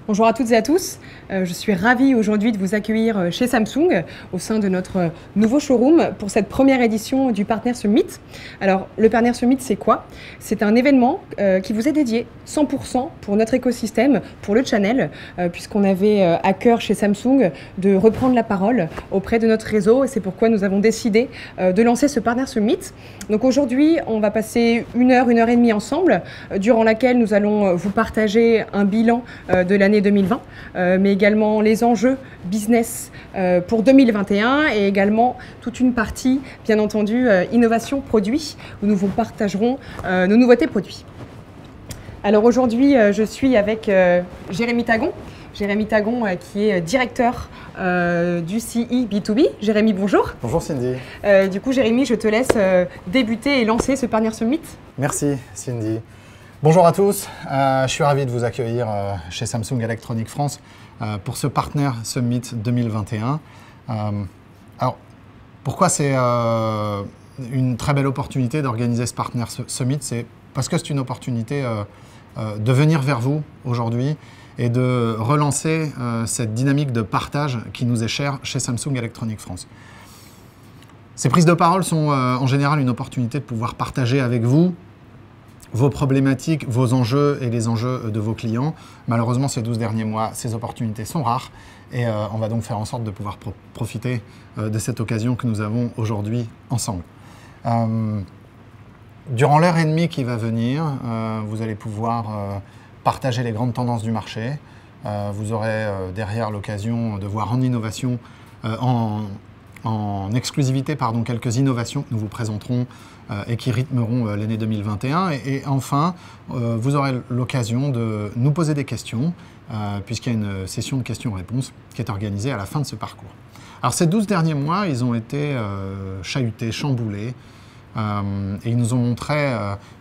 Bonjour à toutes et à tous, je suis ravie aujourd'hui de vous accueillir chez Samsung au sein de notre nouveau showroom pour cette première édition du Partner Summit. Alors le Partner Summit c'est quoi? C'est un événement qui vous est dédié 100% pour notre écosystème, pour le channel, puisqu'on avait à cœur chez Samsung de reprendre la parole auprès de notre réseau et c'est pourquoi nous avons décidé de lancer ce Partner Summit. Donc aujourd'hui on va passer une heure et demie ensemble, durant laquelle nous allons vous partager un bilan de l'année 2020, mais également les enjeux business pour 2021 et également toute une partie, bien entendu, innovation produit, où nous vous partagerons nos nouveautés produits. Alors aujourd'hui, je suis avec Jérémy Tagon. Jérémy Tagon qui est directeur du CE B2B. Jérémy, bonjour. Bonjour Cindy. Du coup, Jérémy, je te laisse débuter et lancer ce Partner Summit. Merci Cindy. Bonjour à tous, je suis ravi de vous accueillir chez Samsung Electronics France pour ce Partner Summit 2021. Alors, pourquoi c'est une très belle opportunité d'organiser ce Partner Summit? C'est parce que c'est une opportunité de venir vers vous aujourd'hui et de relancer cette dynamique de partage qui nous est chère chez Samsung Electronics France. Ces prises de parole sont en général une opportunité de pouvoir partager avec vous vos problématiques, vos enjeux et les enjeux de vos clients. Malheureusement, ces 12 derniers mois, ces opportunités sont rares et on va donc faire en sorte de pouvoir profiter de cette occasion que nous avons aujourd'hui ensemble. Durant l'heure et demie qui va venir, vous allez pouvoir partager les grandes tendances du marché. Vous aurez derrière l'occasion de voir en innovation, en exclusivité, quelques innovations que nous vous présenterons et qui rythmeront l'année 2021. Et enfin, vous aurez l'occasion de nous poser des questions, puisqu'il y a une session de questions-réponses qui est organisée à la fin de ce parcours. Alors ces 12 derniers mois, ils ont été chahutés, chamboulés, et ils nous ont montré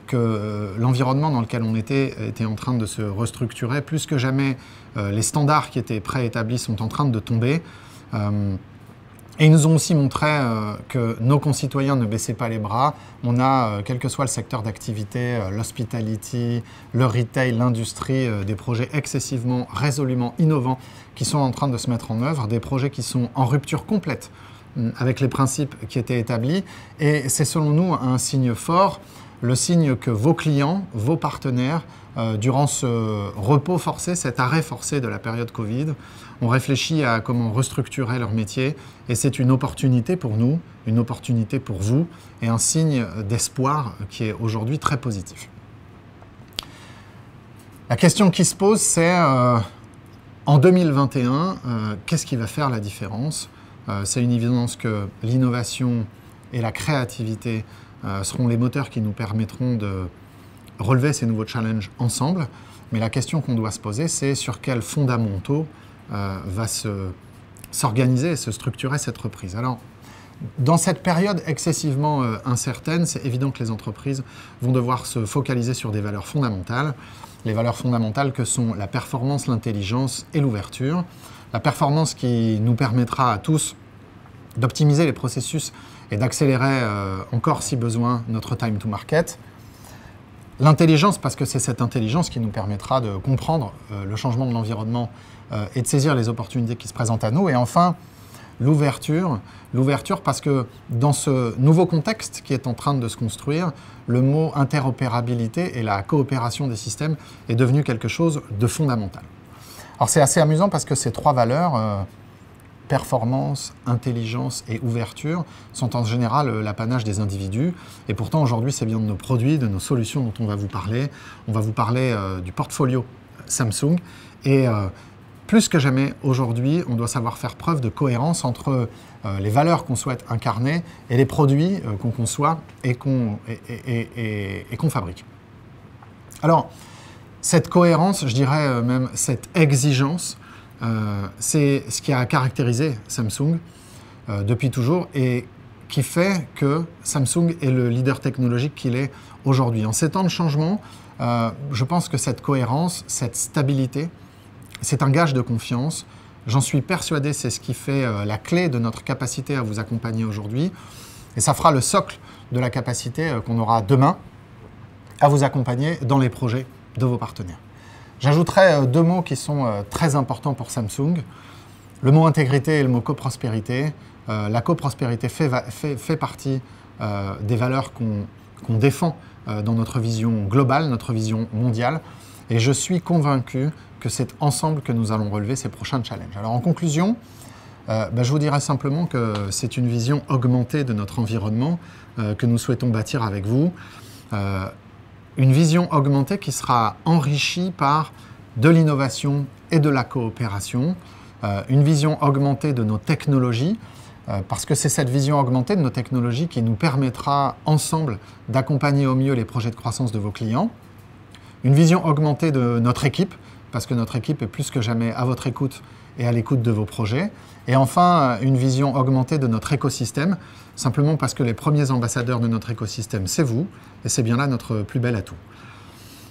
que l'environnement dans lequel on était en train de se restructurer. Plus que jamais, les standards qui étaient préétablis sont en train de tomber. Et ils nous ont aussi montré que nos concitoyens ne baissaient pas les bras. On a, quel que soit le secteur d'activité, l'hospitality, le retail, l'industrie, des projets excessivement, résolument innovants qui sont en train de se mettre en œuvre, des projets qui sont en rupture complète avec les principes qui étaient établis. Et c'est selon nous un signe fort, le signe que vos clients, vos partenaires, durant ce repos forcé, cet arrêt forcé de la période Covid, ont réfléchi à comment restructurer leur métier et c'est une opportunité pour nous, une opportunité pour vous et un signe d'espoir qui est aujourd'hui très positif. La question qui se pose, c'est en 2021, qu'est-ce qui va faire la différence? C'est une évidence que l'innovation et la créativité seront les moteurs qui nous permettront de relever ces nouveaux challenges ensemble. Mais la question qu'on doit se poser, c'est sur quels fondamentaux va s'organiser et se structurer cette reprise. Alors, dans cette période excessivement incertaine, c'est évident que les entreprises vont devoir se focaliser sur des valeurs fondamentales. Les valeurs fondamentales que sont la performance, l'intelligence et l'ouverture. La performance qui nous permettra à tous d'optimiser les processus et d'accélérer encore si besoin notre time to market. L'intelligence, parce que c'est cette intelligence qui nous permettra de comprendre le changement de l'environnement et de saisir les opportunités qui se présentent à nous. Et enfin, l'ouverture. L'ouverture parce que dans ce nouveau contexte qui est en train de se construire, le mot interopérabilité et la coopération des systèmes est devenu quelque chose de fondamental. Alors c'est assez amusant parce que ces trois valeurs, performance, intelligence et ouverture, sont en général l'apanage des individus. Et pourtant, aujourd'hui, c'est bien de nos produits, de nos solutions dont on va vous parler. On va vous parler du portfolio Samsung. Et plus que jamais, aujourd'hui, on doit savoir faire preuve de cohérence entre les valeurs qu'on souhaite incarner et les produits qu'on conçoit et qu'on fabrique. Alors, cette cohérence, je dirais même cette exigence, c'est ce qui a caractérisé Samsung depuis toujours et qui fait que Samsung est le leader technologique qu'il est aujourd'hui. En ces temps de changement, je pense que cette cohérence, cette stabilité, c'est un gage de confiance. J'en suis persuadé, c'est ce qui fait la clé de notre capacité à vous accompagner aujourd'hui. Et ça fera le socle de la capacité qu'on aura demain à vous accompagner dans les projets de vos partenaires. J'ajouterais deux mots qui sont très importants pour Samsung. Le mot intégrité et le mot coprospérité. La coprospérité fait partie des valeurs qu'on défend dans notre vision globale, notre vision mondiale. Et je suis convaincu que c'est ensemble que nous allons relever ces prochains challenges. Alors en conclusion, je vous dirais simplement que c'est une vision augmentée de notre environnement que nous souhaitons bâtir avec vous. Une vision augmentée qui sera enrichie par de l'innovation et de la coopération. Une vision augmentée de nos technologies, parce que c'est cette vision augmentée de nos technologies qui nous permettra ensemble d'accompagner au mieux les projets de croissance de vos clients. Une vision augmentée de notre équipe, parce que notre équipe est plus que jamais à votre écoute et à l'écoute de vos projets. Et enfin, une vision augmentée de notre écosystème, simplement parce que les premiers ambassadeurs de notre écosystème, c'est vous, et c'est bien là notre plus bel atout.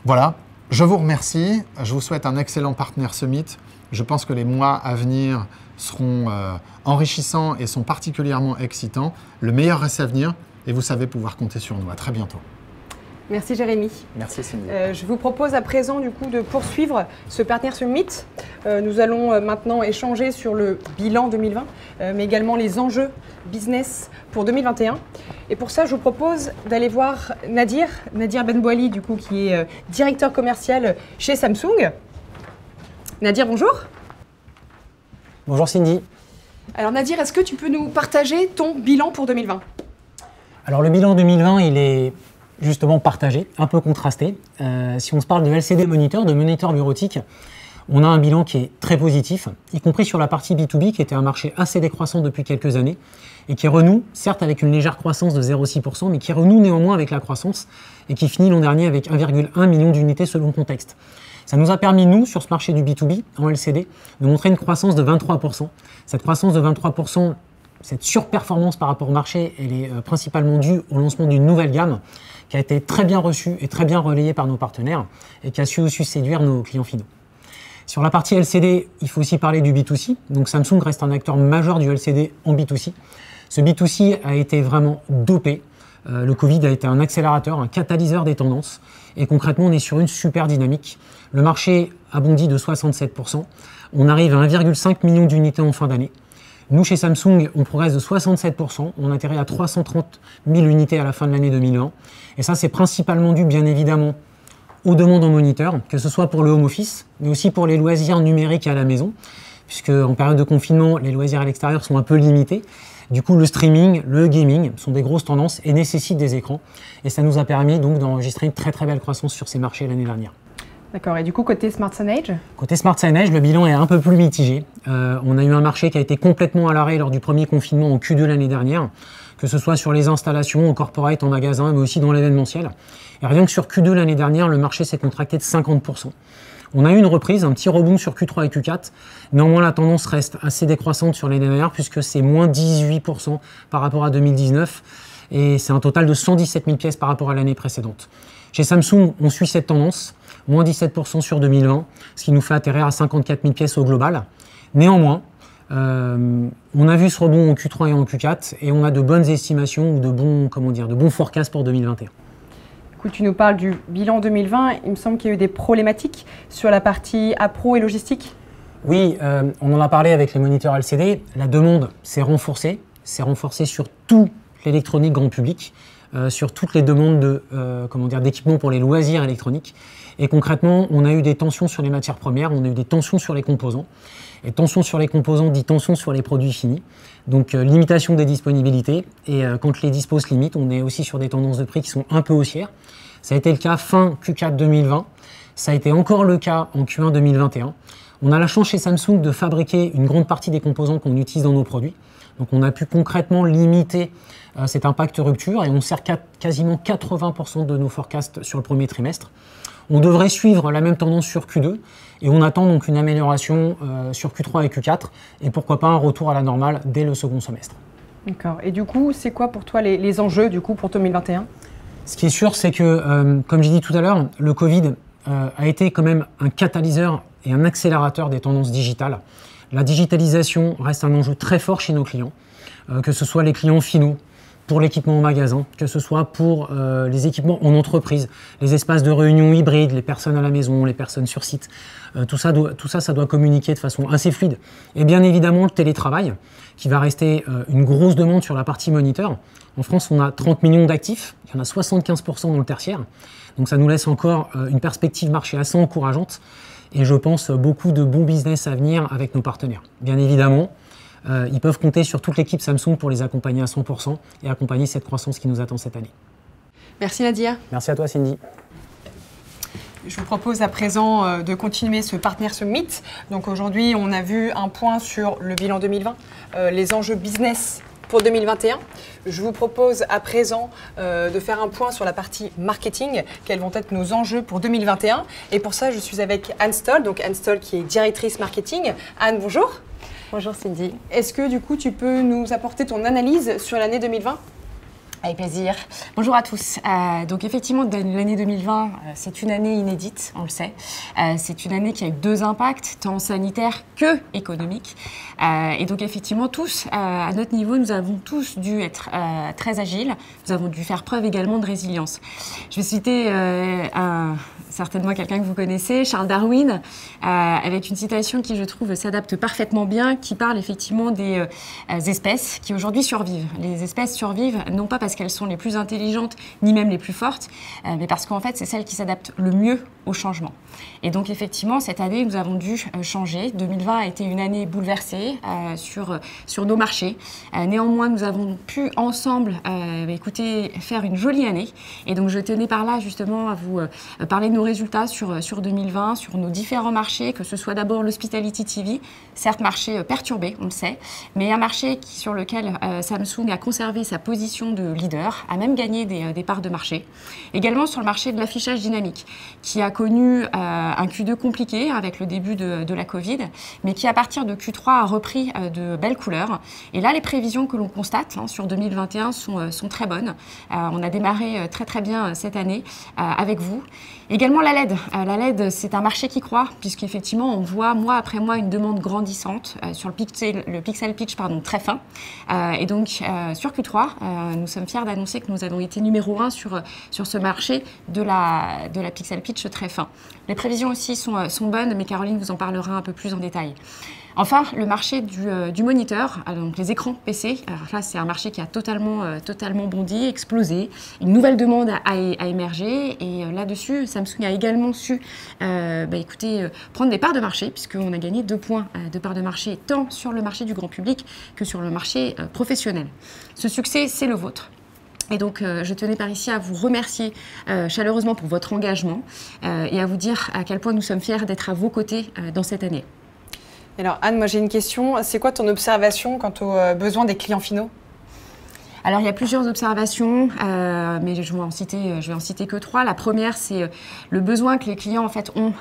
Voilà, je vous remercie, je vous souhaite un excellent Partner Summit. Je pense que les mois à venir seront enrichissants et sont particulièrement excitants. Le meilleur reste à venir et vous savez pouvoir compter sur nous. À très bientôt. Merci Jérémy. Merci Cindy. Je vous propose à présent du coup de poursuivre ce Partner Summit. Nous allons maintenant échanger sur le bilan 2020, mais également les enjeux business pour 2021. Et pour ça, je vous propose d'aller voir Nadir Benbouali, du coup, qui est directeur commercial chez Samsung. Nadir, bonjour. Bonjour Cindy. Alors Nadir, est-ce que tu peux nous partager ton bilan pour 2020 ? Alors le bilan 2020, il est justement partagé, un peu contrasté. Si on se parle de LCD moniteur, de moniteur bureautique, on a un bilan qui est très positif, y compris sur la partie B2B, qui était un marché assez décroissant depuis quelques années, et qui renoue, certes avec une légère croissance de 0,6%, mais qui renoue néanmoins avec la croissance, et qui finit l'an dernier avec 1,1 million d'unités selon le contexte. Ça nous a permis, nous, sur ce marché du B2B, en LCD, de montrer une croissance de 23%. Cette croissance de 23%, cette surperformance par rapport au marché, elle est principalement due au lancement d'une nouvelle gamme qui a été très bien reçue et très bien relayée par nos partenaires et qui a su aussi séduire nos clients finaux. Sur la partie LCD, il faut aussi parler du B2C. Donc Samsung reste un acteur majeur du LCD en B2C. Ce B2C a été vraiment dopé. Le Covid a été un accélérateur, un catalyseur des tendances. Et concrètement, on est sur une super dynamique. Le marché a bondi de 67%. On arrive à 1,5 million d'unités en fin d'année. Nous, chez Samsung, on progresse de 67%. On atterrit à 330 000 unités à la fin de l'année 2020. Et ça, c'est principalement dû, bien évidemment, aux demandes en moniteur, que ce soit pour le home office, mais aussi pour les loisirs numériques à la maison, puisque en période de confinement, les loisirs à l'extérieur sont un peu limités. Du coup, le streaming, le gaming sont des grosses tendances et nécessitent des écrans. Et ça nous a permis donc d'enregistrer une très très belle croissance sur ces marchés l'année dernière. D'accord, et du coup, côté Smart Signage ? Côté Smart Signage, le bilan est un peu plus mitigé. On a eu un marché qui a été complètement à l'arrêt lors du premier confinement en Q2 l'année dernière, que ce soit sur les installations, en corporate, en magasin, mais aussi dans l'événementiel. Et rien que sur Q2 l'année dernière, le marché s'est contracté de 50%. On a eu une reprise, un petit rebond sur Q3 et Q4. Néanmoins, la tendance reste assez décroissante sur l'année dernière, puisque c'est moins 18% par rapport à 2019. Et c'est un total de 117 000 pièces par rapport à l'année précédente. Chez Samsung, on suit cette tendance, moins 17% sur 2020, ce qui nous fait atterrir à 54 000 pièces au global. Néanmoins, on a vu ce rebond en Q3 et en Q4, et on a de bonnes estimations ou de bons forecasts pour 2021. Écoute, tu nous parles du bilan 2020. Il me semble qu'il y a eu des problématiques sur la partie appro et logistique. Oui, on en a parlé avec les moniteurs LCD. La demande s'est renforcée sur tout l'électronique grand public, sur toutes les demandes d'équipements pour les loisirs électroniques. Et concrètement, on a eu des tensions sur les matières premières, on a eu des tensions sur les composants. Et tension sur les composants dit tension sur les produits finis. Donc limitation des disponibilités. Et quand les dispos se limitent, on est aussi sur des tendances de prix qui sont un peu haussières. Ça a été le cas fin Q4 2020. Ça a été encore le cas en Q1 2021. On a la chance chez Samsung de fabriquer une grande partie des composants qu'on utilise dans nos produits. Donc on a pu concrètement limiter cet impact rupture et on sert quasiment 80% de nos forecasts sur le premier trimestre. On devrait suivre la même tendance sur Q2 et on attend donc une amélioration sur Q3 et Q4 et pourquoi pas un retour à la normale dès le second semestre. D'accord. Et du coup, c'est quoi pour toi les enjeux du coup pour 2021 ? Ce qui est sûr, c'est que, comme j'ai dit tout à l'heure, le Covid a été quand même un catalyseur et un accélérateur des tendances digitales. La digitalisation reste un enjeu très fort chez nos clients, que ce soit les clients finaux, pour l'équipement en magasin, que ce soit pour les équipements en entreprise, les espaces de réunion hybrides, les personnes à la maison, les personnes sur site. Tout ça, ça doit communiquer de façon assez fluide. Et bien évidemment, le télétravail, qui va rester une grosse demande sur la partie moniteur. En France, on a 30 millions d'actifs, il y en a 75% dans le tertiaire. Donc ça nous laisse encore une perspective marché assez encourageante. Et je pense beaucoup de bons business à venir avec nos partenaires. Bien évidemment, ils peuvent compter sur toute l'équipe Samsung pour les accompagner à 100% et accompagner cette croissance qui nous attend cette année. Merci Nadia. Merci à toi Cindy. Je vous propose à présent de continuer ce Partner Summit. Donc aujourd'hui, on a vu un point sur le bilan 2020, les enjeux business pour 2021. Je vous propose à présent de faire un point sur la partie marketing, quels vont être nos enjeux pour 2021. Et pour ça, je suis avec Anne Stoll, donc Anne Stoll qui est directrice marketing. Anne, bonjour. Bonjour Cindy. Est-ce que du coup, tu peux nous apporter ton analyse sur l'année 2020 ? Avec plaisir. Bonjour à tous. Donc effectivement, l'année 2020, c'est une année inédite, on le sait. C'est une année qui a eu deux impacts, tant sanitaires que économiques. Et donc effectivement, tous, à notre niveau, nous avons tous dû être très agiles. Nous avons dû faire preuve également de résilience. Je vais citer certainement quelqu'un que vous connaissez, Charles Darwin, avec une citation qui, je trouve, s'adapte parfaitement bien, qui parle effectivement des espèces qui aujourd'hui survivent. Les espèces survivent non pas parce qu'elles sont les plus intelligentes, ni même les plus fortes, mais parce qu'en fait, c'est celles qui s'adaptent le mieux au changement. Et donc, effectivement, cette année, nous avons dû changer. 2020 a été une année bouleversée sur nos marchés. Néanmoins, nous avons pu ensemble faire une jolie année. Et donc, je tenais par là, justement, à vous parler de nos résultats sur 2020, sur nos différents marchés, que ce soit d'abord l'Hospitality TV, certes marché perturbé, on le sait, mais un marché sur lequel Samsung a conservé sa position de leader, a même gagné des parts de marché. Également sur le marché de l'affichage dynamique, qui a connu un Q2 compliqué avec le début de la Covid, mais qui à partir de Q3 a repris de belles couleurs. Et là, les prévisions que l'on constate sur 2021 sont très bonnes. On a démarré très bien cette année avec vous. Également la LED. La LED, c'est un marché qui croît, puisqu'effectivement, on voit mois après mois une demande grandissante sur le pixel pitch très fin. Et donc, sur Q3, nous sommes fiers d'annoncer que nous avons été numéro 1 sur ce marché de la pixel pitch très fin. Les prévisions aussi sont bonnes, mais Caroline vous en parlera un peu plus en détail. Enfin, le marché du moniteur, donc les écrans PC. Alors là, c'est un marché qui a totalement bondi, explosé. Une nouvelle demande a émergé et là-dessus, Samsung a également su prendre des parts de marché puisqu'on a gagné 2 points de parts de marché tant sur le marché du grand public que sur le marché professionnel. Ce succès, c'est le vôtre. Et donc, je tenais par ici à vous remercier chaleureusement pour votre engagement et à vous dire à quel point nous sommes fiers d'être à vos côtés dans cette année. Alors Anne, moi j'ai une question. C'est quoi ton observation quant aux besoins des clients finaux ? Alors, il y a plusieurs observations, mais je vais en citer que 3. La première, c'est le besoin que les clients en fait, ont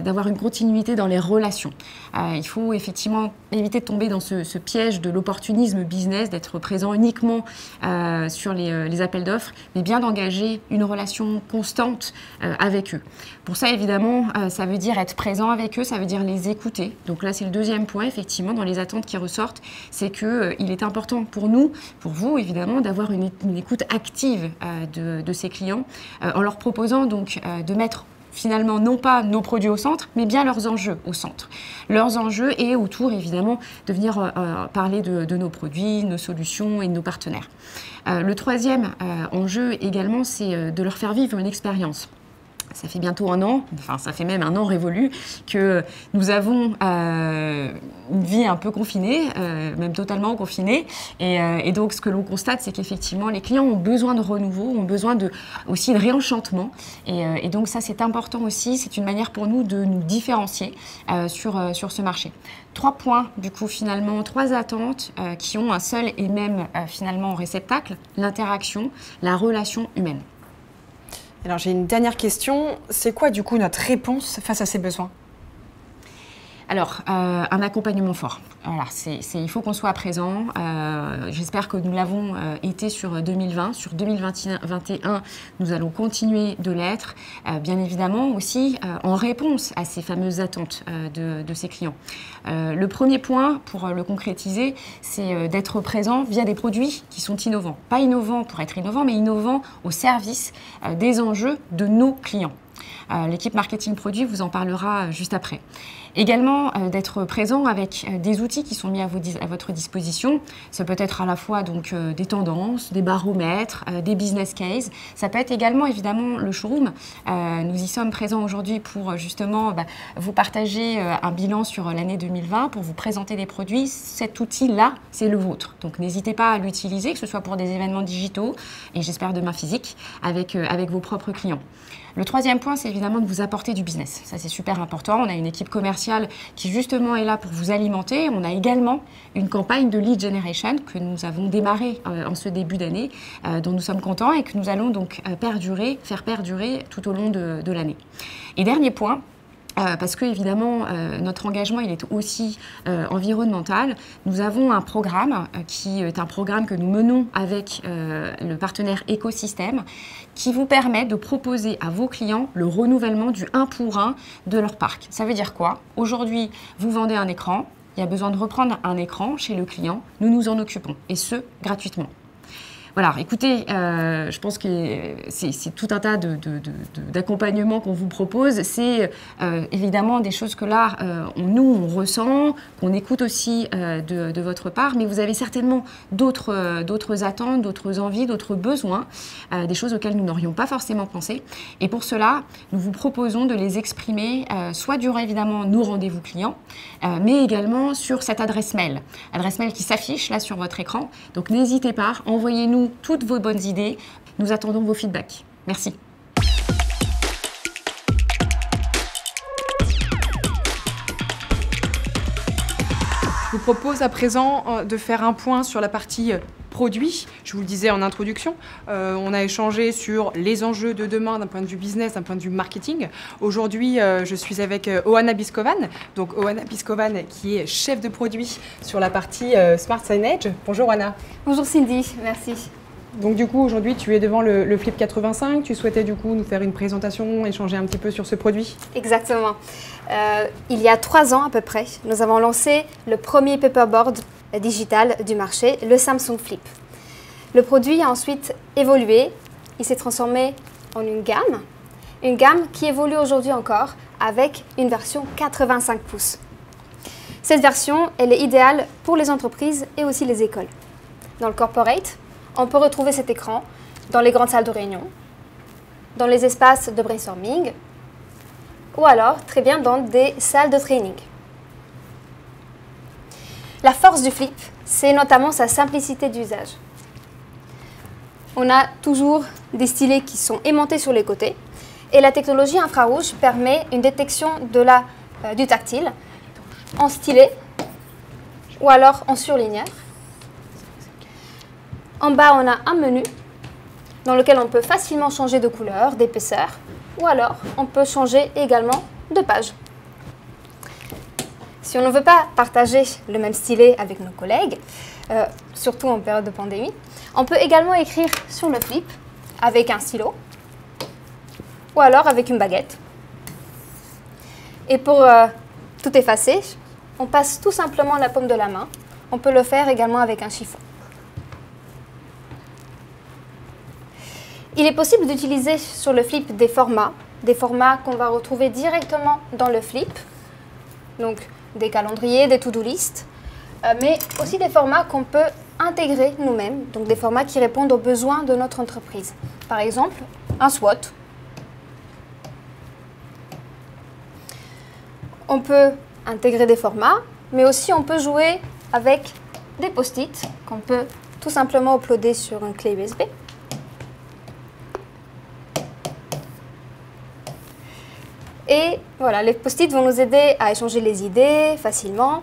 d'avoir une continuité dans les relations. Il faut effectivement éviter de tomber dans ce piège de l'opportunisme business, d'être présent uniquement sur les appels d'offres, mais bien d'engager une relation constante avec eux. Pour ça, évidemment, ça veut dire être présent avec eux, ça veut dire les écouter. Donc là, c'est le deuxième point, effectivement, dans les attentes qui ressortent, c'est qu'il est important pour nous, pour vous, évidemment, d'avoir une écoute active de ces clients en leur proposant donc de mettre finalement non pas nos produits au centre, mais bien leurs enjeux au centre. Leurs enjeux et autour, évidemment, de venir parler de nos produits, nos solutions et de nos partenaires. Le troisième enjeu également, c'est de leur faire vivre une expérience. Ça fait bientôt un an, enfin ça fait même un an révolu, que nous avons une vie un peu confinée, même totalement confinée. Et donc ce que l'on constate, c'est qu'effectivement les clients ont besoin de renouveau, ont besoin aussi de réenchantement. Et donc ça c'est important aussi, c'est une manière pour nous de nous différencier sur ce marché. 3 points du coup finalement, 3 attentes qui ont un seul et même finalement réceptacle, l'interaction, la relation humaine. Alors j'ai une dernière question, c'est quoi du coup notre réponse face à ces besoins ? Alors, un accompagnement fort. Voilà, il faut qu'on soit présent. J'espère que nous l'avons été sur 2020. Sur 2021, nous allons continuer de l'être. Bien évidemment aussi en réponse à ces fameuses attentes de ces clients. Le premier point, pour le concrétiser, c'est d'être présent via des produits qui sont innovants. Pas innovants pour être innovants, mais innovants au service des enjeux de nos clients. L'équipe marketing produit vous en parlera juste après. Également, d'être présent avec des outils qui sont mis à votre disposition. Ça peut être à la fois donc, des tendances, des baromètres, des business cases. Ça peut être également évidemment le showroom. Nous y sommes présents aujourd'hui pour justement vous partager un bilan sur l'année 2020, pour vous présenter des produits. Cet outil-là, c'est le vôtre. Donc n'hésitez pas à l'utiliser, que ce soit pour des événements digitaux et j'espère demain physiques, avec vos propres clients. Le troisième point, c'est évidemment de vous apporter du business. Ça, c'est super important. On a une équipe commerciale qui, justement, est là pour vous alimenter. On a également une campagne de lead generation que nous avons démarrée en ce début d'année, dont nous sommes contents et que nous allons donc faire perdurer tout au long de l'année. Et dernier point, parce que évidemment notre engagement il est aussi environnemental. Nous avons un programme qui est un programme que nous menons avec le partenaire Écosystème qui vous permet de proposer à vos clients le renouvellement du 1 pour 1 de leur parc. Ça veut dire quoi? Aujourd'hui, vous vendez un écran, il y a besoin de reprendre un écran chez le client, nous nous en occupons et ce, gratuitement. Voilà, écoutez, je pense que c'est tout un tas d'accompagnements qu'on vous propose. C'est évidemment des choses que là, on ressent, qu'on écoute aussi de votre part, mais vous avez certainement d'autres attentes, d'autres envies, d'autres besoins, des choses auxquelles nous n'aurions pas forcément pensé. Et pour cela, nous vous proposons de les exprimer, soit durant évidemment nos rendez-vous clients, mais également sur cette adresse mail qui s'affiche là sur votre écran. Donc n'hésitez pas, envoyez-nous toutes vos bonnes idées. Nous attendons vos feedbacks. Merci. Je vous propose à présent de faire un point sur la partie produits. Je vous le disais en introduction, on a échangé sur les enjeux de demain d'un point de vue business, d'un point de vue marketing. Aujourd'hui, je suis avec Oana Biskovan. Donc Oana Biskovan qui est chef de produit sur la partie Smart Signage. Bonjour Oana. Bonjour Cindy, merci. Donc du coup, aujourd'hui, tu es devant le Flip 85. Tu souhaitais du coup nous faire une présentation, échanger un petit peu sur ce produit? Exactement. Il y a 3 ans à peu près, nous avons lancé le premier paperboard digital du marché, le Samsung Flip. Le produit a ensuite évolué. Il s'est transformé en une gamme qui évolue aujourd'hui encore avec une version 85 pouces. Cette version, elle est idéale pour les entreprises et aussi les écoles. Dans le corporate, on peut retrouver cet écran dans les grandes salles de réunion, dans les espaces de brainstorming ou alors très bien dans des salles de training. La force du Flip, c'est notamment sa simplicité d'usage. On a toujours des stylets qui sont aimantés sur les côtés et la technologie infrarouge permet une détection du tactile en stylet ou alors en surligneur. En bas, on a un menu dans lequel on peut facilement changer de couleur, d'épaisseur, ou alors on peut changer également de page. Si on ne veut pas partager le même stylet avec nos collègues, surtout en période de pandémie, on peut également écrire sur le Flip avec un stylo ou alors avec une baguette. Et pour tout effacer, on passe tout simplement la paume de la main. On peut le faire également avec un chiffon. Il est possible d'utiliser sur le Flip des formats qu'on va retrouver directement dans le Flip, donc des calendriers, des to-do list, mais aussi des formats qu'on peut intégrer nous-mêmes, donc des formats qui répondent aux besoins de notre entreprise. Par exemple, un SWOT. On peut intégrer des formats, mais aussi on peut jouer avec des post-it qu'on peut tout simplement uploader sur une clé USB. Et voilà, les post-it vont nous aider à échanger les idées facilement.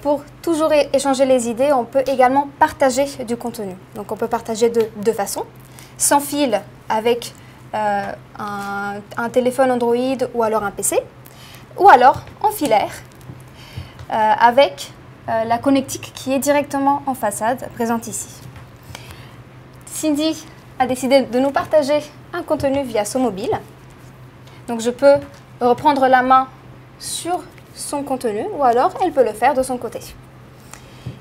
Pour toujours échanger les idées, on peut également partager du contenu. Donc on peut partager de deux façons. Sans fil avec un téléphone Android ou alors un PC. Ou alors en filaire avec la connectique qui est directement en façade, présente ici. Cindy a décidé de nous partager un contenu via son mobile. Donc je peux reprendre la main sur son contenu ou alors elle peut le faire de son côté.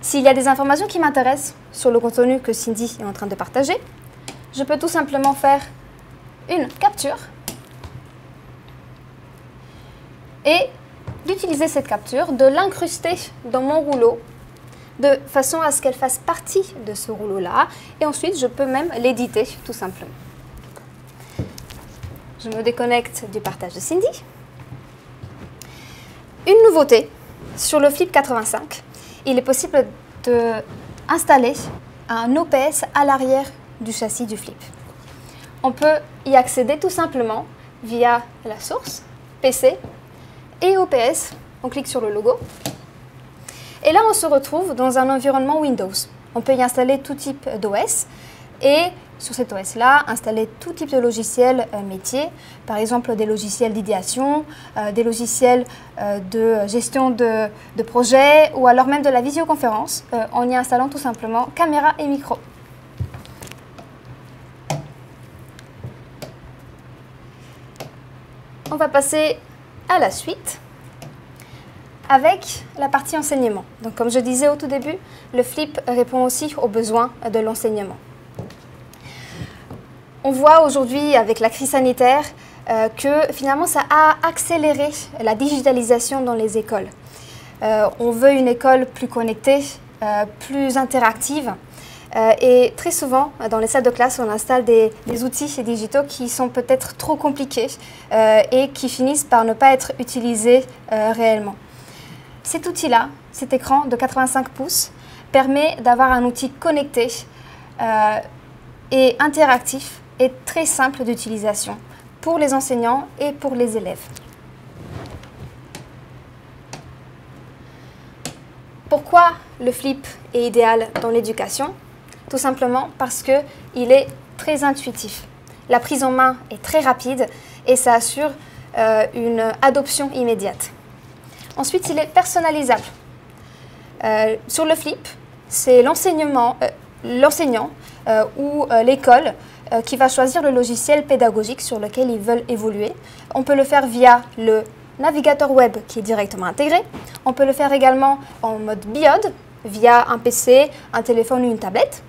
S'il y a des informations qui m'intéressent sur le contenu que Cindy est en train de partager, je peux tout simplement faire une capture et d'utiliser cette capture, de l'incruster dans mon rouleau de façon à ce qu'elle fasse partie de ce rouleau-là. Et ensuite, je peux même l'éditer tout simplement. Je me déconnecte du partage de Cindy. Une nouveauté, sur le Flip 85, il est possible d'installer un OPS à l'arrière du châssis du Flip. On peut y accéder tout simplement via la source, PC et OPS. On clique sur le logo. Et là, on se retrouve dans un environnement Windows. On peut y installer tout type d'OS et sur cet OS-là, installer tout type de logiciels métiers, par exemple des logiciels d'idéation, des logiciels de gestion de projets ou alors même de la visioconférence en y installant tout simplement caméra et micro. On va passer à la suite avec la partie enseignement. Donc, comme je disais au tout début, le Flip répond aussi aux besoins de l'enseignement. On voit aujourd'hui, avec la crise sanitaire, que finalement, ça a accéléré la digitalisation dans les écoles. On veut une école plus connectée, plus interactive. Et très souvent, dans les salles de classe, on installe des outils digitaux qui sont peut-être trop compliqués et qui finissent par ne pas être utilisés réellement. Cet outil-là, cet écran de 85 pouces, permet d'avoir un outil connecté et interactif et très simple d'utilisation pour les enseignants et pour les élèves. Pourquoi le Flip est idéal dans l'éducation? Tout simplement parce qu'il est très intuitif. La prise en main est très rapide et ça assure une adoption immédiate. Ensuite, il est personnalisable. Sur le Flip, c'est l'enseignant ou l'école qui va choisir le logiciel pédagogique sur lequel ils veulent évoluer. On peut le faire via le navigateur web qui est directement intégré. On peut le faire également en mode biode, via un PC, un téléphone ou une tablette.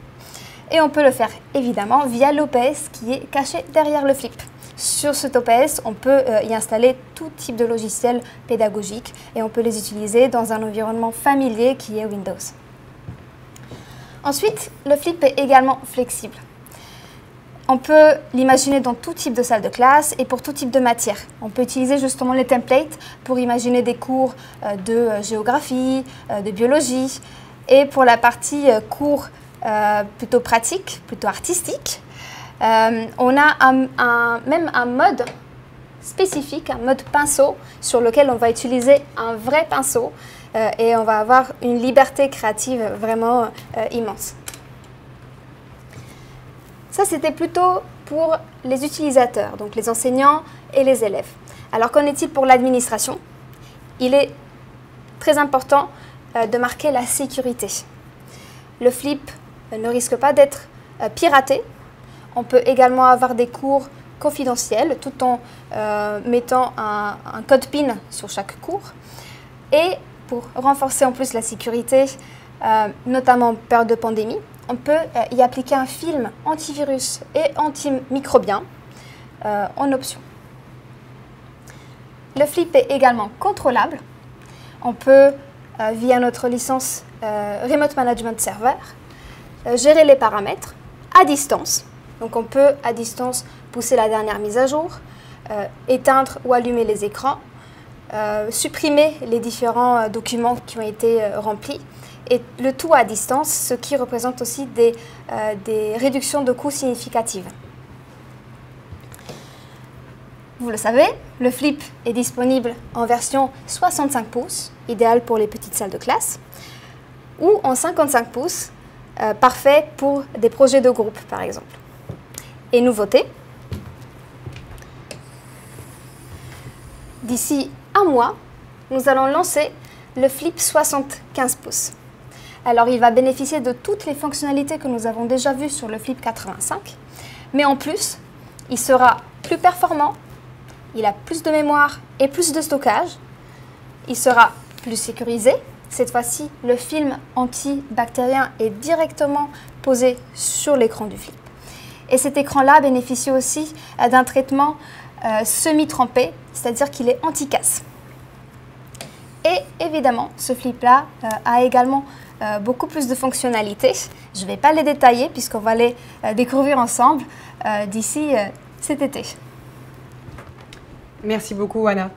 Et on peut le faire évidemment via l'OPS qui est caché derrière le Flip. Sur cet OPS, on peut y installer tout type de logiciels pédagogiques et on peut les utiliser dans un environnement familier qui est Windows. Ensuite, le Flip est également flexible. On peut l'imaginer dans tout type de salle de classe et pour tout type de matière. On peut utiliser justement les templates pour imaginer des cours de géographie, de biologie. Et pour la partie cours plutôt pratique, plutôt artistique, on a même un mode spécifique, un mode pinceau sur lequel on va utiliser un vrai pinceau et on va avoir une liberté créative vraiment immense. Ça, c'était plutôt pour les utilisateurs, donc les enseignants et les élèves. Alors, qu'en est-il pour l'administration? Il est très important de marquer la sécurité. Le Flip ne risque pas d'être piraté. On peut également avoir des cours confidentiels tout en mettant un code PIN sur chaque cours. Et pour renforcer en plus la sécurité, notamment en période de pandémie, on peut y appliquer un film antivirus et antimicrobien en option. Le Flip est également contrôlable. On peut, via notre licence Remote Management Server, gérer les paramètres à distance. Donc on peut, à distance, pousser la dernière mise à jour, éteindre ou allumer les écrans, supprimer les différents documents qui ont été remplis, et le tout à distance, ce qui représente aussi des réductions de coûts significatives. Vous le savez, le Flip est disponible en version 65 pouces, idéal pour les petites salles de classe, ou en 55 pouces, parfait pour des projets de groupe, par exemple. Et nouveauté, d'ici un mois, nous allons lancer le Flip 75 pouces. Alors il va bénéficier de toutes les fonctionnalités que nous avons déjà vues sur le Flip 85, mais en plus, il sera plus performant, il a plus de mémoire et plus de stockage, il sera plus sécurisé. Cette fois-ci, le film antibactérien est directement posé sur l'écran du Flip. Et cet écran-là bénéficie aussi d'un traitement semi-trempé, c'est-à-dire qu'il est anti-casse. Et évidemment, ce Flip-là a également beaucoup plus de fonctionnalités. Je ne vais pas les détailler puisqu'on va les découvrir ensemble d'ici cet été. Merci beaucoup, Anna.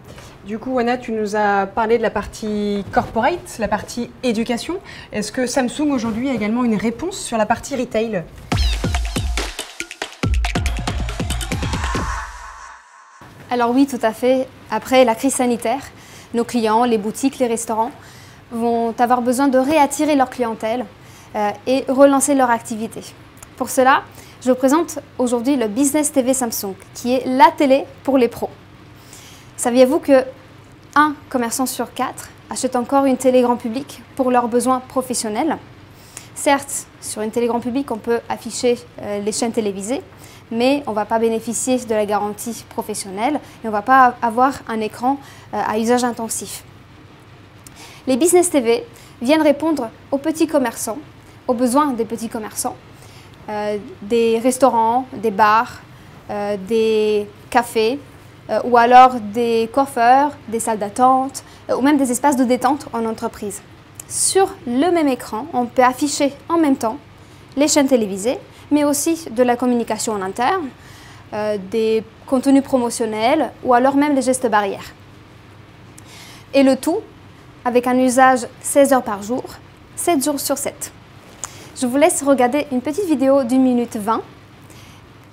Du coup, Anna, tu nous as parlé de la partie corporate, la partie éducation. Est-ce que Samsung aujourd'hui a également une réponse sur la partie retail? Alors oui, tout à fait. Après la crise sanitaire, nos clients, les boutiques, les restaurants vont avoir besoin de réattirer leur clientèle et relancer leur activité. Pour cela, je vous présente aujourd'hui le Business TV Samsung, qui est la télé pour les pros. Saviez-vous que 1 commerçant sur 4 achète encore une télé grand public pour leurs besoins professionnels? Certes, sur une télé grand public, on peut afficher les chaînes télévisées, mais on ne va pas bénéficier de la garantie professionnelle et on ne va pas avoir un écran à usage intensif. Les Business TV viennent répondre aux petits commerçants, aux besoins des petits commerçants, des restaurants, des bars, des cafés, ou alors des coiffeurs, des salles d'attente, ou même des espaces de détente en entreprise. Sur le même écran, on peut afficher en même temps les chaînes télévisées, mais aussi de la communication en interne, des contenus promotionnels, ou alors même les gestes barrières. Et le tout avec un usage 16 heures par jour, 7 jours sur 7. Je vous laisse regarder une petite vidéo d'1 minute 20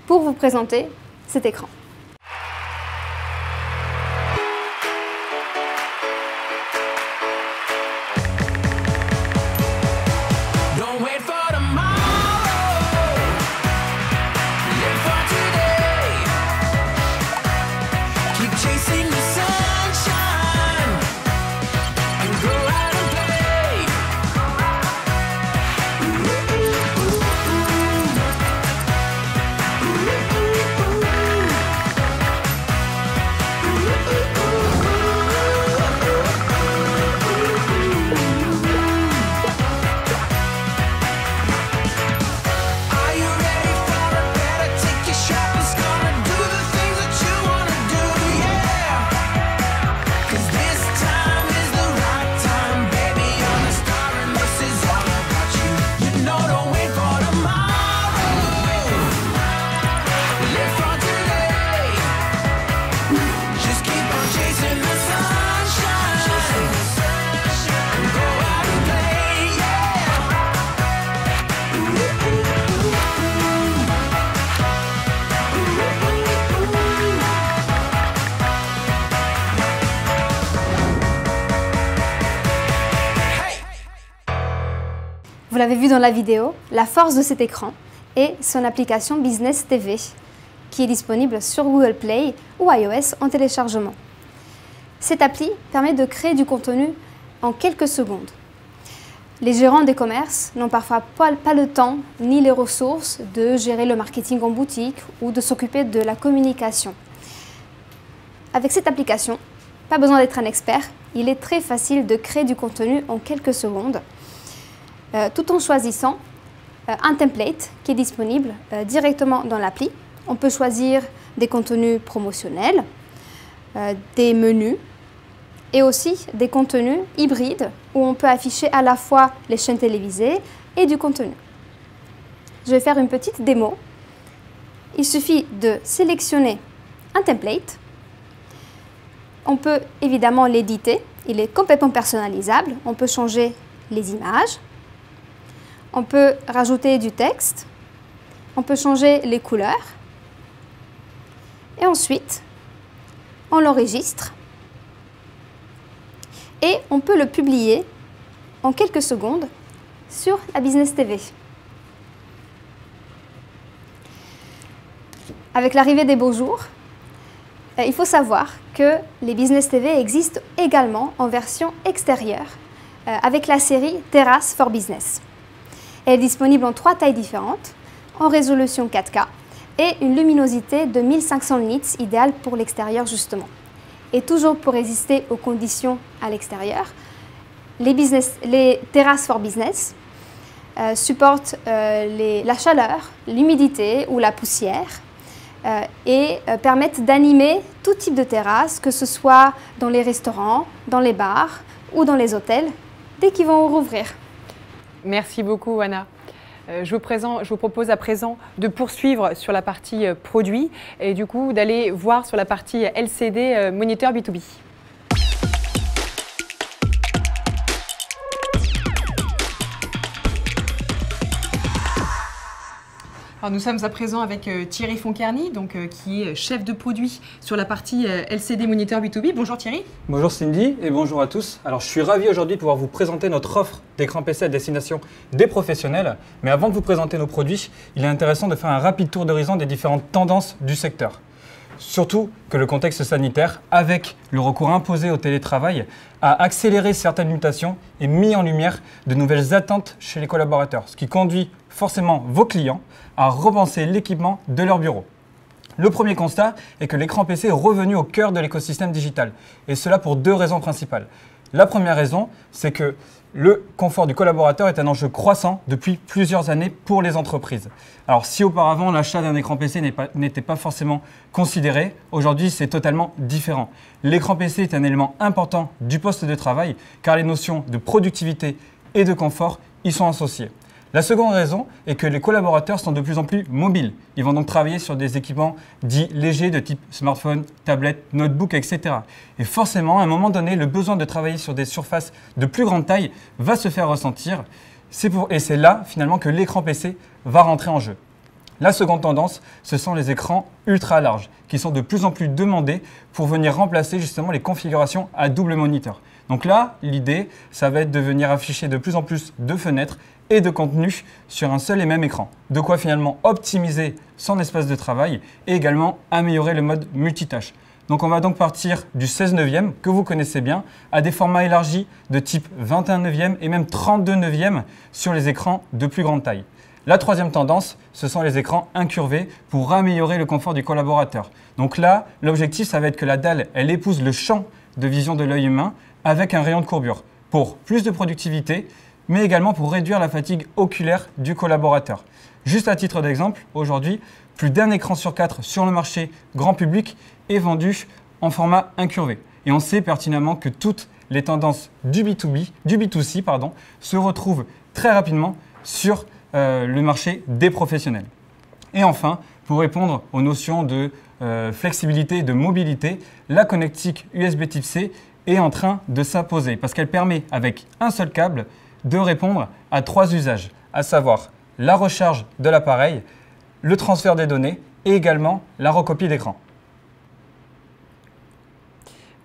pour vous présenter cet écran. Vous l'avez vu dans la vidéo, la force de cet écran est son application Business TV, qui est disponible sur Google Play ou iOS en téléchargement. Cette appli permet de créer du contenu en quelques secondes. Les gérants des commerces n'ont parfois pas le temps ni les ressources de gérer le marketing en boutique ou de s'occuper de la communication. Avec cette application, pas besoin d'être un expert, il est très facile de créer du contenu en quelques secondes, tout en choisissant un template qui est disponible directement dans l'appli. On peut choisir des contenus promotionnels, des menus et aussi des contenus hybrides où on peut afficher à la fois les chaînes télévisées et du contenu. Je vais faire une petite démo. Il suffit de sélectionner un template. On peut évidemment l'éditer. Il est complètement personnalisable. On peut changer les images. On peut rajouter du texte. On peut changer les couleurs. Et ensuite, on l'enregistre. Et on peut le publier en quelques secondes sur la Business TV. Avec l'arrivée des beaux jours, Il faut savoir que les Business TV existent également en version extérieure avec la série Terrace for Business. Elle est disponible en 3 tailles différentes, en résolution 4K et une luminosité de 1500 nits, idéale pour l'extérieur justement. Et toujours pour résister aux conditions à l'extérieur, les Terrace for Business supportent la chaleur, l'humidité ou la poussière et permettent d'animer tout type de terrasse, que ce soit dans les restaurants, dans les bars ou dans les hôtels, dès qu'ils vont rouvrir. Merci beaucoup, Anna. Je vous propose à présent de poursuivre sur la partie produit et du coup d'aller voir sur la partie LCD moniteur B2B. Alors nous sommes à présent avec Thierry Foncarny, qui est chef de produit sur la partie LCD Moniteur B2B. Bonjour Thierry. Bonjour Cindy et bonjour à tous. Alors je suis ravi aujourd'hui de pouvoir vous présenter notre offre d'écran PC à destination des professionnels. Mais avant de vous présenter nos produits, il est intéressant de faire un rapide tour d'horizon des différentes tendances du secteur. Surtout que le contexte sanitaire, avec le recours imposé au télétravail, a accéléré certaines mutations et mis en lumière de nouvelles attentes chez les collaborateurs, ce qui conduit forcément vos clients à repenser l'équipement de leur bureau. Le premier constat est que l'écran PC est revenu au cœur de l'écosystème digital, et cela pour 2 raisons principales. La première raison, c'est que le confort du collaborateur est un enjeu croissant depuis plusieurs années pour les entreprises. Alors si auparavant l'achat d'un écran PC n'était pas forcément considéré, aujourd'hui c'est totalement différent. L'écran PC est un élément important du poste de travail car les notions de productivité et de confort y sont associées. La seconde raison est que les collaborateurs sont de plus en plus mobiles. Ils vont donc travailler sur des équipements dits légers de type smartphone, tablette, notebook, etc. Et forcément, à un moment donné, le besoin de travailler sur des surfaces de plus grande taille va se faire ressentir. Et c'est là, finalement, que l'écran PC va rentrer en jeu. La seconde tendance, ce sont les écrans ultra larges, qui sont de plus en plus demandés pour venir remplacer justement les configurations à double moniteur. Donc là, l'idée, ça va être de venir afficher de plus en plus de fenêtres et de contenu sur un seul et même écran. De quoi finalement optimiser son espace de travail et également améliorer le mode multitâche. Donc on va donc partir du 16 neuvième que vous connaissez bien à des formats élargis de type 21 neuvième et même 32 neuvième sur les écrans de plus grande taille. La troisième tendance, ce sont les écrans incurvés pour améliorer le confort du collaborateur. Donc là, l'objectif, ça va être que la dalle, elle épouse le champ de vision de l'œil humain avec un rayon de courbure pour plus de productivité, mais également pour réduire la fatigue oculaire du collaborateur. Juste à titre d'exemple, aujourd'hui, plus d'1 écran sur 4 sur le marché grand public est vendu en format incurvé. Et on sait pertinemment que toutes les tendances du B2C, se retrouvent très rapidement sur le marché des professionnels. Et enfin, pour répondre aux notions de flexibilité et de mobilité, la connectique USB Type C est en train de s'imposer parce qu'elle permet, avec un seul câble, de répondre à 3 usages, à savoir la recharge de l'appareil, le transfert des données et également la recopie d'écran.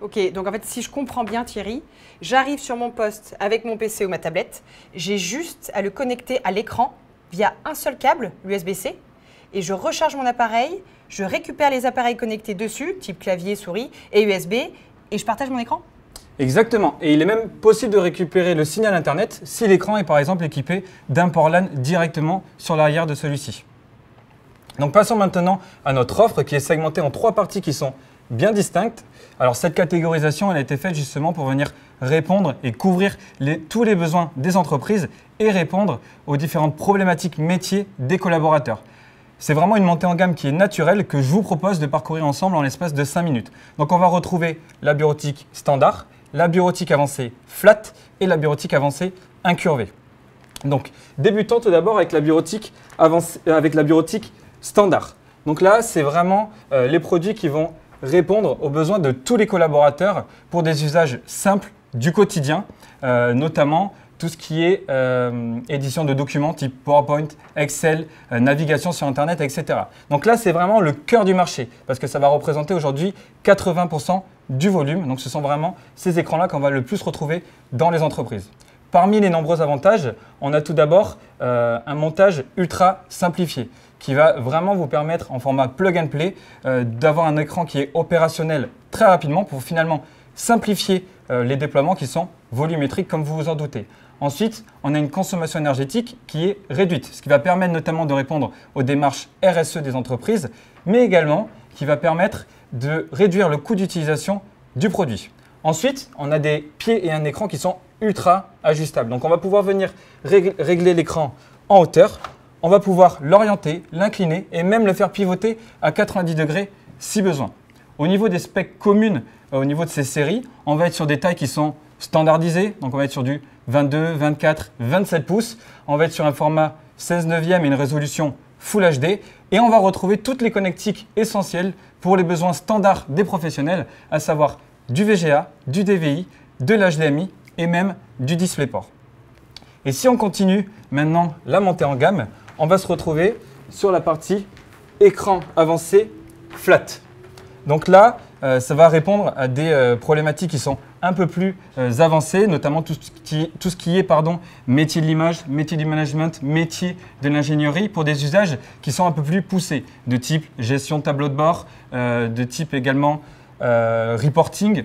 Ok, donc en fait, si je comprends bien Thierry, j'arrive sur mon poste avec mon PC ou ma tablette, j'ai juste à le connecter à l'écran via un seul câble USB-C et je recharge mon appareil, je récupère les appareils connectés dessus, type clavier, souris et USB, et je partage mon écran? Exactement, et il est même possible de récupérer le signal internet si l'écran est par exemple équipé d'un port LAN directement sur l'arrière de celui-ci. Donc passons maintenant à notre offre qui est segmentée en 3 parties qui sont bien distinctes. Alors cette catégorisation, elle a été faite justement pour venir répondre et couvrir tous les besoins des entreprises et répondre aux différentes problématiques métiers des collaborateurs. C'est vraiment une montée en gamme qui est naturelle que je vous propose de parcourir ensemble en l'espace de 5 minutes. Donc on va retrouver la bureautique standard, la bureautique avancée flat et la bureautique avancée incurvée. Donc débutons tout d'abord avec la bureautique standard. Donc là, c'est vraiment les produits qui vont répondre aux besoins de tous les collaborateurs pour des usages simples du quotidien, notamment tout ce qui est édition de documents type PowerPoint, Excel, navigation sur Internet, etc. Donc là, c'est vraiment le cœur du marché parce que ça va représenter aujourd'hui 80% du volume. Donc ce sont vraiment ces écrans-là qu'on va le plus retrouver dans les entreprises. Parmi les nombreux avantages, on a tout d'abord un montage ultra simplifié qui va vraiment vous permettre en format plug and play d'avoir un écran qui est opérationnel très rapidement pour finalement simplifier les déploiements qui sont volumétriques comme vous vous en doutez. Ensuite, on a une consommation énergétique qui est réduite, ce qui va permettre notamment de répondre aux démarches RSE des entreprises, mais également qui va permettre de réduire le coût d'utilisation du produit. Ensuite, on a des pieds et un écran qui sont ultra ajustables. Donc on va pouvoir venir régler l'écran en hauteur, on va pouvoir l'orienter, l'incliner et même le faire pivoter à 90 degrés si besoin. Au niveau des specs communes, au niveau de ces séries, on va être sur des tailles qui sont standardisées. Donc on va être sur du 22, 24, 27 pouces. On va être sur un format 16 neuvième et une résolution Full HD. Et on va retrouver toutes les connectiques essentielles pour les besoins standards des professionnels, à savoir du VGA, du DVI, de l'HDMI et même du DisplayPort. Et si on continue maintenant la montée en gamme, on va se retrouver sur la partie écran avancé flat. Donc là, ça va répondre à des problématiques qui sont un peu plus avancées, notamment tout ce qui est métier de l'image, métier du management, métier de l'ingénierie, pour des usages qui sont un peu plus poussés, de type gestion de tableau de bord, de type également reporting,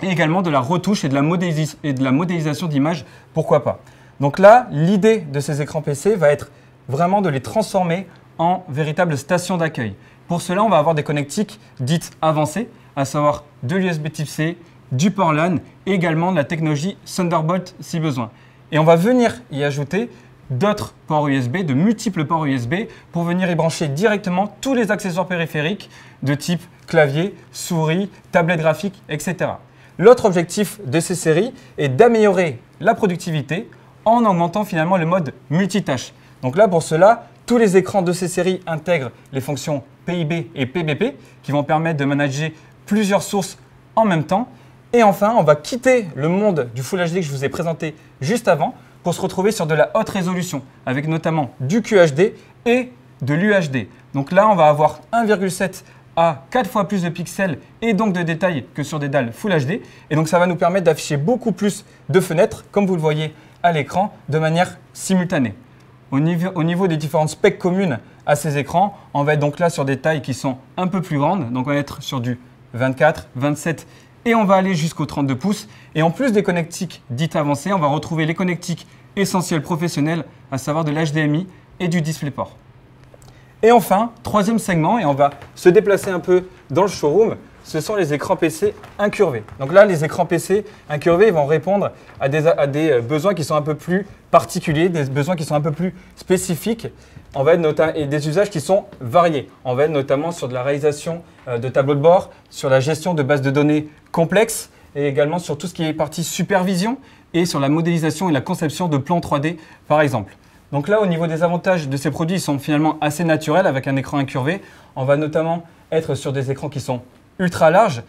et également de la retouche et de la modélisation d'images, pourquoi pas. Donc là, l'idée de ces écrans PC va être vraiment de les transformer en véritables stations d'accueil. Pour cela, on va avoir des connectiques dites avancées, à savoir de l'USB type C, du port LAN et également de la technologie Thunderbolt si besoin. Et on va venir y ajouter d'autres ports USB, de multiples ports USB, pour venir y brancher directement tous les accessoires périphériques de type clavier, souris, tablette graphique, etc. L'autre objectif de ces séries est d'améliorer la productivité en augmentant finalement le mode multitâche. Donc là, pour cela, tous les écrans de ces séries intègrent les fonctions PIB et PBP qui vont permettre de manager plusieurs sources en même temps. Et enfin, on va quitter le monde du Full HD que je vous ai présenté juste avant pour se retrouver sur de la haute résolution avec notamment du QHD et de l'UHD. Donc là, on va avoir 1,7 à 4 fois plus de pixels et donc de détails que sur des dalles Full HD. Et donc ça va nous permettre d'afficher beaucoup plus de fenêtres, comme vous le voyez à l'écran, de manière simultanée. Au niveau des différentes specs communes à ces écrans, on va être donc là sur des tailles qui sont un peu plus grandes. Donc on va être sur du 24, 27 et on va aller jusqu'au 32 pouces. Et en plus des connectiques dites avancées, on va retrouver les connectiques essentielles professionnelles, à savoir de l'HDMI et du DisplayPort. Et enfin, troisième segment, et on va se déplacer un peu dans le showroom, ce sont les écrans PC incurvés. Donc là, les écrans PC incurvés vont répondre à des besoins qui sont un peu plus particuliers, des besoins qui sont un peu plus spécifiques. On va être et des usages qui sont variés. On va être notamment sur de la réalisation de tableaux de bord, sur la gestion de bases de données complexes et également sur tout ce qui est partie supervision et sur la modélisation et la conception de plans 3D par exemple. Donc là, au niveau des avantages de ces produits, ils sont finalement assez naturels avec un écran incurvé. On va notamment être sur des écrans qui sont ultra larges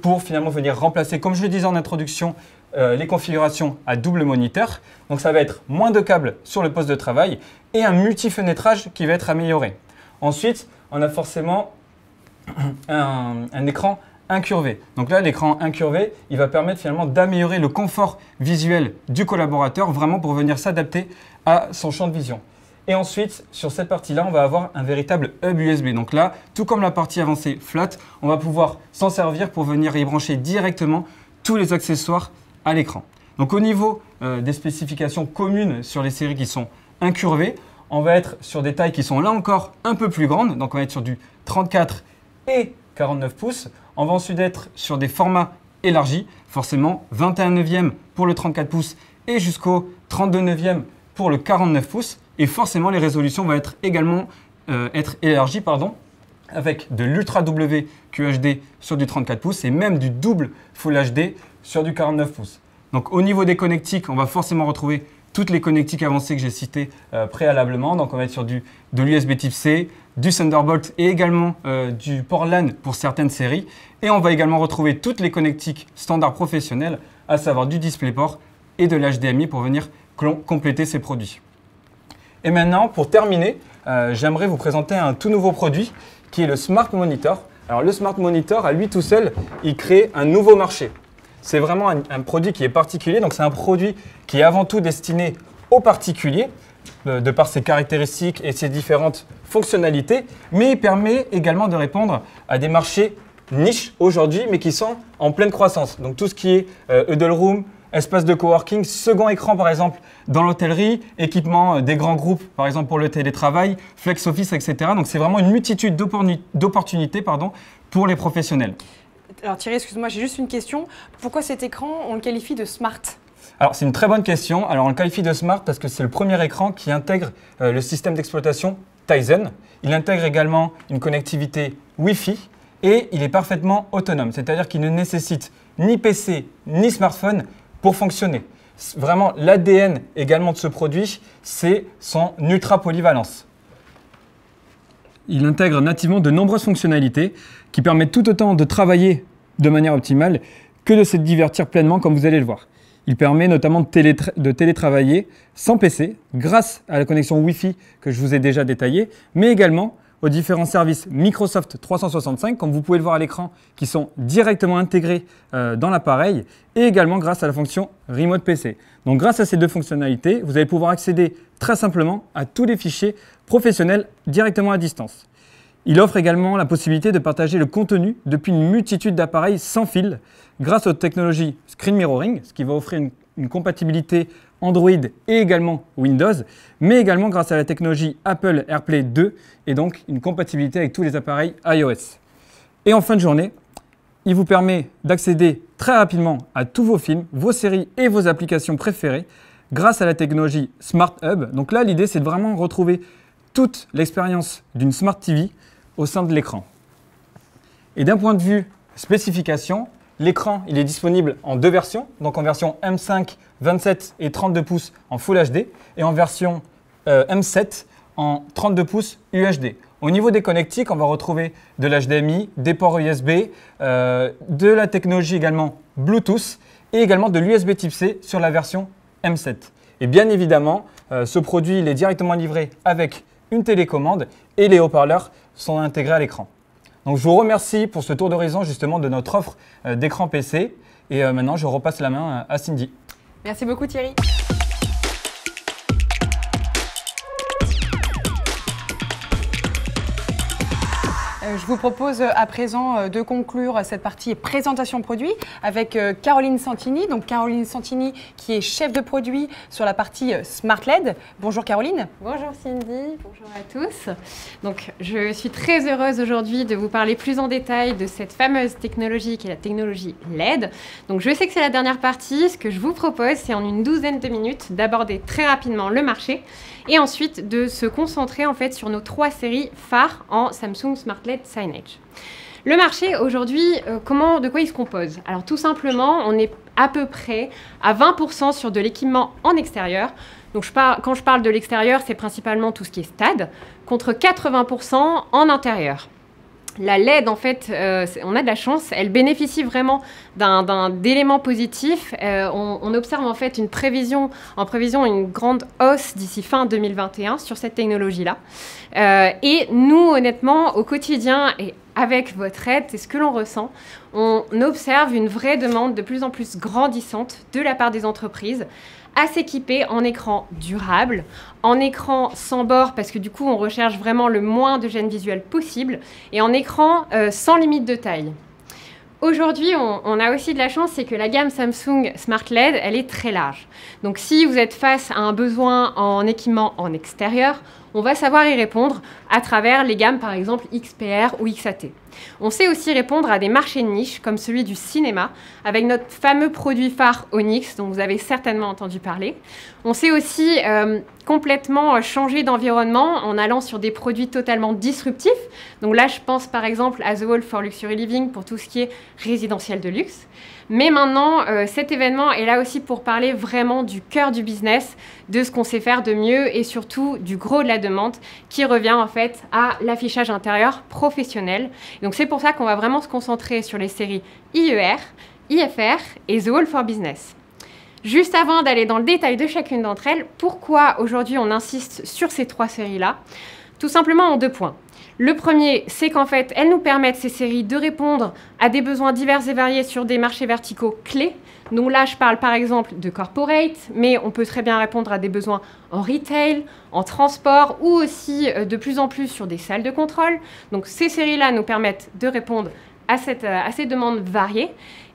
pour finalement venir remplacer, comme je le disais en introduction, les configurations à double moniteur. Donc ça va être moins de câbles sur le poste de travail et un multi-fenêtrage qui va être amélioré. Ensuite, on a forcément un écran incurvé. Donc là, l'écran incurvé, il va permettre finalement d'améliorer le confort visuel du collaborateur, vraiment pour venir s'adapter à son champ de vision. Et ensuite, sur cette partie-là, on va avoir un véritable hub USB. Donc là, tout comme la partie avancée flat, on va pouvoir s'en servir pour venir y brancher directement tous les accessoires à l'écran. Donc au niveau des spécifications communes sur les séries qui sont incurvées, on va être sur des tailles qui sont là encore un peu plus grandes. Donc on va être sur du 34 et 49 pouces. On va ensuite être sur des formats élargis, forcément 21 neuvième pour le 34 pouces et jusqu'au 32 neuvième pour le 49 pouces. Et forcément, les résolutions vont être également élargies avec de l'Ultra W QHD sur du 34 pouces et même du double Full HD sur du 49 pouces. Donc au niveau des connectiques, on va forcément retrouver toutes les connectiques avancées que j'ai citées préalablement. Donc on va être sur de l'USB type C, du Thunderbolt et également du port LAN pour certaines séries. Et on va également retrouver toutes les connectiques standards professionnelles, à savoir du DisplayPort et de l'HDMI pour venir compléter ces produits. Et maintenant, pour terminer, j'aimerais vous présenter un tout nouveau produit qui est le Smart Monitor. Alors le Smart Monitor, à lui tout seul, il crée un nouveau marché. C'est vraiment un produit qui est particulier, donc c'est un produit qui est avant tout destiné aux particuliers de par ses caractéristiques et ses différentes fonctionnalités, mais il permet également de répondre à des marchés niches aujourd'hui, mais qui sont en pleine croissance. Donc tout ce qui est huddle room, espace de coworking, second écran par exemple dans l'hôtellerie, équipement des grands groupes par exemple pour le télétravail, flex office, etc. Donc c'est vraiment une multitude d'opportunités pour les professionnels. Alors Thierry, excuse-moi, j'ai juste une question. Pourquoi cet écran, on le qualifie de smart? Alors c'est une très bonne question. Alors on le qualifie de smart parce que c'est le premier écran qui intègre le système d'exploitation Tizen. Il intègre également une connectivité Wi-Fi et il est parfaitement autonome. C'est-à-dire qu'il ne nécessite ni PC ni smartphone pour fonctionner. Vraiment, l'ADN également de ce produit, c'est son ultra polyvalence. Il intègre nativement de nombreuses fonctionnalités qui permettent tout autant de travailler de manière optimale que de se divertir pleinement, comme vous allez le voir. Il permet notamment de télétravailler sans PC grâce à la connexion Wi-Fi que je vous ai déjà détaillée, mais également aux différents services Microsoft 365, comme vous pouvez le voir à l'écran, qui sont directement intégrés dans l'appareil, et également grâce à la fonction Remote PC. Donc grâce à ces deux fonctionnalités, vous allez pouvoir accéder très simplement à tous les fichiers professionnels directement à distance. Il offre également la possibilité de partager le contenu depuis une multitude d'appareils sans fil grâce aux technologies Screen Mirroring, ce qui va offrir une compatibilité Android et également Windows, mais également grâce à la technologie Apple AirPlay 2 et donc une compatibilité avec tous les appareils iOS. Et en fin de journée, il vous permet d'accéder très rapidement à tous vos films, vos séries et vos applications préférées grâce à la technologie Smart Hub. Donc là, l'idée, c'est de vraiment retrouver toute l'expérience d'une Smart TV au sein de l'écran. Et d'un point de vue spécification, l'écran il est disponible en deux versions, donc en version M5, 27 et 32 pouces en Full HD et en version M7 en 32 pouces UHD. Au niveau des connectiques, on va retrouver de l'HDMI, des ports USB, de la technologie également Bluetooth et également de l'USB Type C sur la version M7. Et bien évidemment, ce produit il est directement livré avec une télécommande et les haut-parleurs sont intégrés à l'écran. Donc je vous remercie pour ce tour d'horizon justement de notre offre d'écran PC et maintenant je repasse la main à Cindy. Merci beaucoup Thierry. Je vous propose à présent de conclure cette partie présentation produit avec Caroline Santini. Donc Caroline Santini qui est chef de produit sur la partie Smart LED. Bonjour Caroline. Bonjour Cindy, bonjour à tous. Donc je suis très heureuse aujourd'hui de vous parler plus en détail de cette fameuse technologie qui est la technologie LED. Donc je sais que c'est la dernière partie. Ce que je vous propose, c'est en une douzaine de minutes d'aborder très rapidement le marché et ensuite de se concentrer en fait sur nos 3 séries phares en Samsung Smart LED Signage. Le marché aujourd'hui, de quoi il se compose? Alors tout simplement, on est à peu près à 20% sur de l'équipement en extérieur. Donc quand je parle de l'extérieur, c'est principalement tout ce qui est stade, contre 80% en intérieur. La LED, en fait, on a de la chance, elle bénéficie vraiment d'éléments positifs. On observe en fait une prévision une grande hausse d'ici fin 2021 sur cette technologie-là. Et nous, honnêtement, au quotidien et avec votre aide, c'est ce que l'on ressent, on observe une vraie demande de plus en plus grandissante de la part des entreprises à s'équiper en écran durable, en écran sans bord parce que du coup on recherche vraiment le moins de gêne visuelle possible et en écran sans limite de taille. Aujourd'hui, on a aussi de la chance, c'est que la gamme Samsung Smart LED, elle est très large. Donc si vous êtes face à un besoin en équipement en extérieur, on va savoir y répondre à travers les gammes par exemple XPR ou XAT. On sait aussi répondre à des marchés de niche comme celui du cinéma avec notre fameux produit phare Onyx dont vous avez certainement entendu parler. On sait aussi complètement changer d'environnement en allant sur des produits totalement disruptifs. Donc là, je pense par exemple à The Wall for Luxury Living pour tout ce qui est résidentiel de luxe. Mais maintenant, cet événement est là aussi pour parler vraiment du cœur du business, de ce qu'on sait faire de mieux et surtout du gros de la demande qui revient en fait à l'affichage intérieur professionnel. Donc c'est pour ça qu'on va vraiment se concentrer sur les séries IER, IFR et The Wall for Business. Juste avant d'aller dans le détail de chacune d'entre elles, pourquoi aujourd'hui on insiste sur ces 3 séries-là? Tout simplement en 2 points. Le premier, c'est qu'en fait, elles nous permettent, ces séries, de répondre à des besoins divers et variés sur des marchés verticaux clés. Donc là, je parle par exemple de corporate, mais on peut très bien répondre à des besoins en retail, en transport ou aussi de plus en plus sur des salles de contrôle. Donc ces séries-là nous permettent de répondre à ces demandes variées.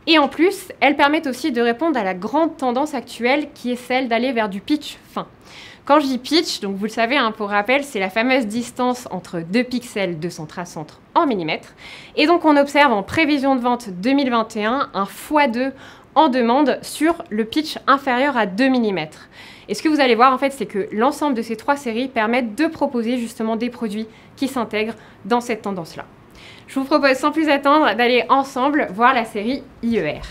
Et en plus, elles permettent aussi de répondre à la grande tendance actuelle qui est celle d'aller vers du pitch fin. Quand je dis pitch, donc vous le savez, hein, pour rappel, c'est la fameuse distance entre deux pixels de centre à centre en millimètres. Et donc on observe en prévision de vente 2021 un x2 en demande sur le pitch inférieur à 2 mm. Et ce que vous allez voir, en fait, c'est que l'ensemble de ces 3 séries permettent de proposer justement des produits qui s'intègrent dans cette tendance-là. Je vous propose sans plus attendre d'aller ensemble voir la série IER.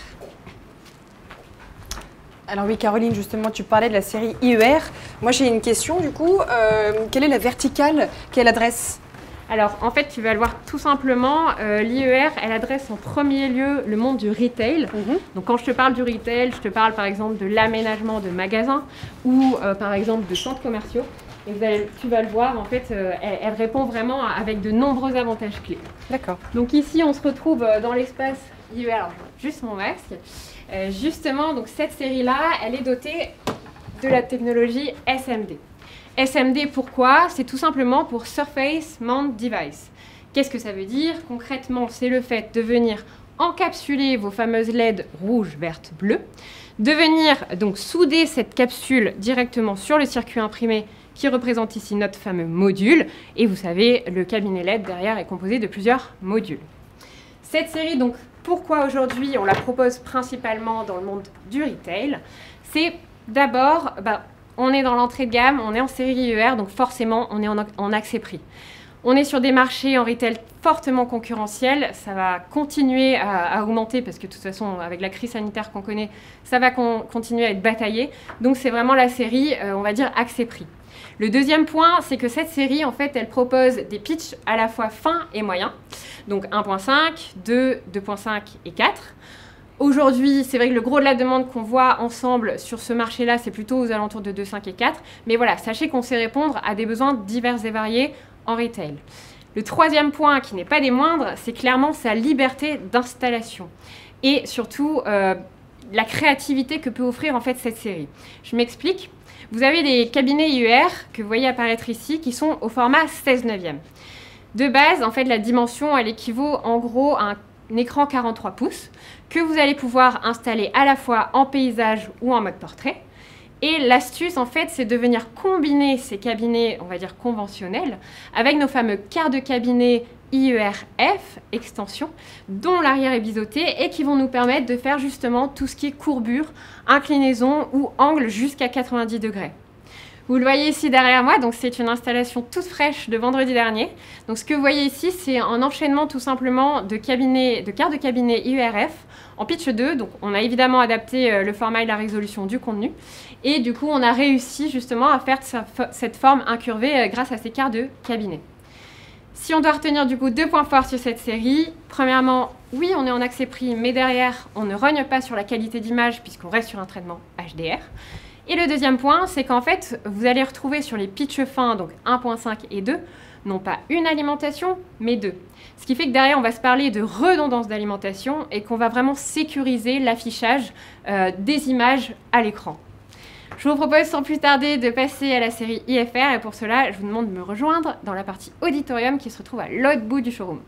Alors oui, Caroline, justement, tu parlais de la série IER. Moi, j'ai une question, du coup. Quelle est la verticale qu'elle adresse? Alors, en fait, tu vas le voir tout simplement, l'IER, elle adresse en premier lieu le monde du retail. Donc, quand je te parle du retail, je te parle par exemple de l'aménagement de magasins ou par exemple de centres commerciaux. Et tu vas le voir, en fait, elle répond vraiment avec de nombreux avantages clés. D'accord. Donc ici, on se retrouve dans l'espace IER. Alors, juste mon masque. Justement, donc cette série-là, elle est dotée de la technologie SMD. SMD, pourquoi? C'est tout simplement pour Surface Mount Device. Qu'est-ce que ça veut dire? Concrètement, c'est le fait de venir encapsuler vos fameuses LED rouge, verte, bleu, de venir donc souder cette capsule directement sur le circuit imprimé qui représente ici notre fameux module. Et vous savez, le cabinet LED derrière est composé de plusieurs modules. Cette série, donc, pourquoi aujourd'hui on la propose principalement dans le monde du retail? C'est d'abord, on est dans l'entrée de gamme, on est en série IER, donc forcément on est en accès prix. On est sur des marchés en retail fortement concurrentiels, ça va continuer à augmenter parce que de toute façon avec la crise sanitaire qu'on connaît, ça va continuer à être bataillé. Donc c'est vraiment la série, on va dire, accès prix. Le deuxième point, c'est que cette série, en fait, elle propose des pitchs à la fois fins et moyens. Donc 1.5, 2, 2.5 et 4. Aujourd'hui, c'est vrai que le gros de la demande qu'on voit ensemble sur ce marché-là, c'est plutôt aux alentours de 2.5 et 4. Mais voilà, sachez qu'on sait répondre à des besoins divers et variés en retail. Le troisième point, qui n'est pas des moindres, c'est clairement sa liberté d'installation. Et surtout, la créativité que peut offrir en fait cette série. Je m'explique. Vous avez des cabinets IER que vous voyez apparaître ici qui sont au format 16/9. De base, en fait, la dimension, elle équivaut en gros à un écran 43 pouces que vous allez pouvoir installer à la fois en paysage ou en mode portrait. Et l'astuce, en fait, c'est de venir combiner ces cabinets, on va dire conventionnels, avec nos fameux quarts de cabinet IER-F, extension, dont l'arrière est biseauté et qui vont nous permettre de faire justement tout ce qui est courbure, inclinaison ou angle jusqu'à 90 degrés. Vous le voyez ici derrière moi, donc c'est une installation toute fraîche de vendredi dernier. Donc ce que vous voyez ici, c'est un enchaînement tout simplement de quarts de cabinet IER-F en pitch 2. Donc on a évidemment adapté le format et la résolution du contenu. Et du coup, on a réussi justement à faire cette forme incurvée grâce à ces quarts de cabinet. Si on doit retenir du coup 2 points forts sur cette série, premièrement, oui, on est en accès prix, mais derrière, on ne rogne pas sur la qualité d'image puisqu'on reste sur un traitement HDR. Et le deuxième point, c'est qu'en fait, vous allez retrouver sur les pitchs fins, donc 1.5 et 2, non pas une alimentation, mais 2. Ce qui fait que derrière, on va se parler de redondance d'alimentation et qu'on va vraiment sécuriser l'affichage des images à l'écran. Je vous propose sans plus tarder de passer à la série IFR et pour cela, je vous demande de me rejoindre dans la partie auditorium qui se retrouve à l'autre bout du showroom.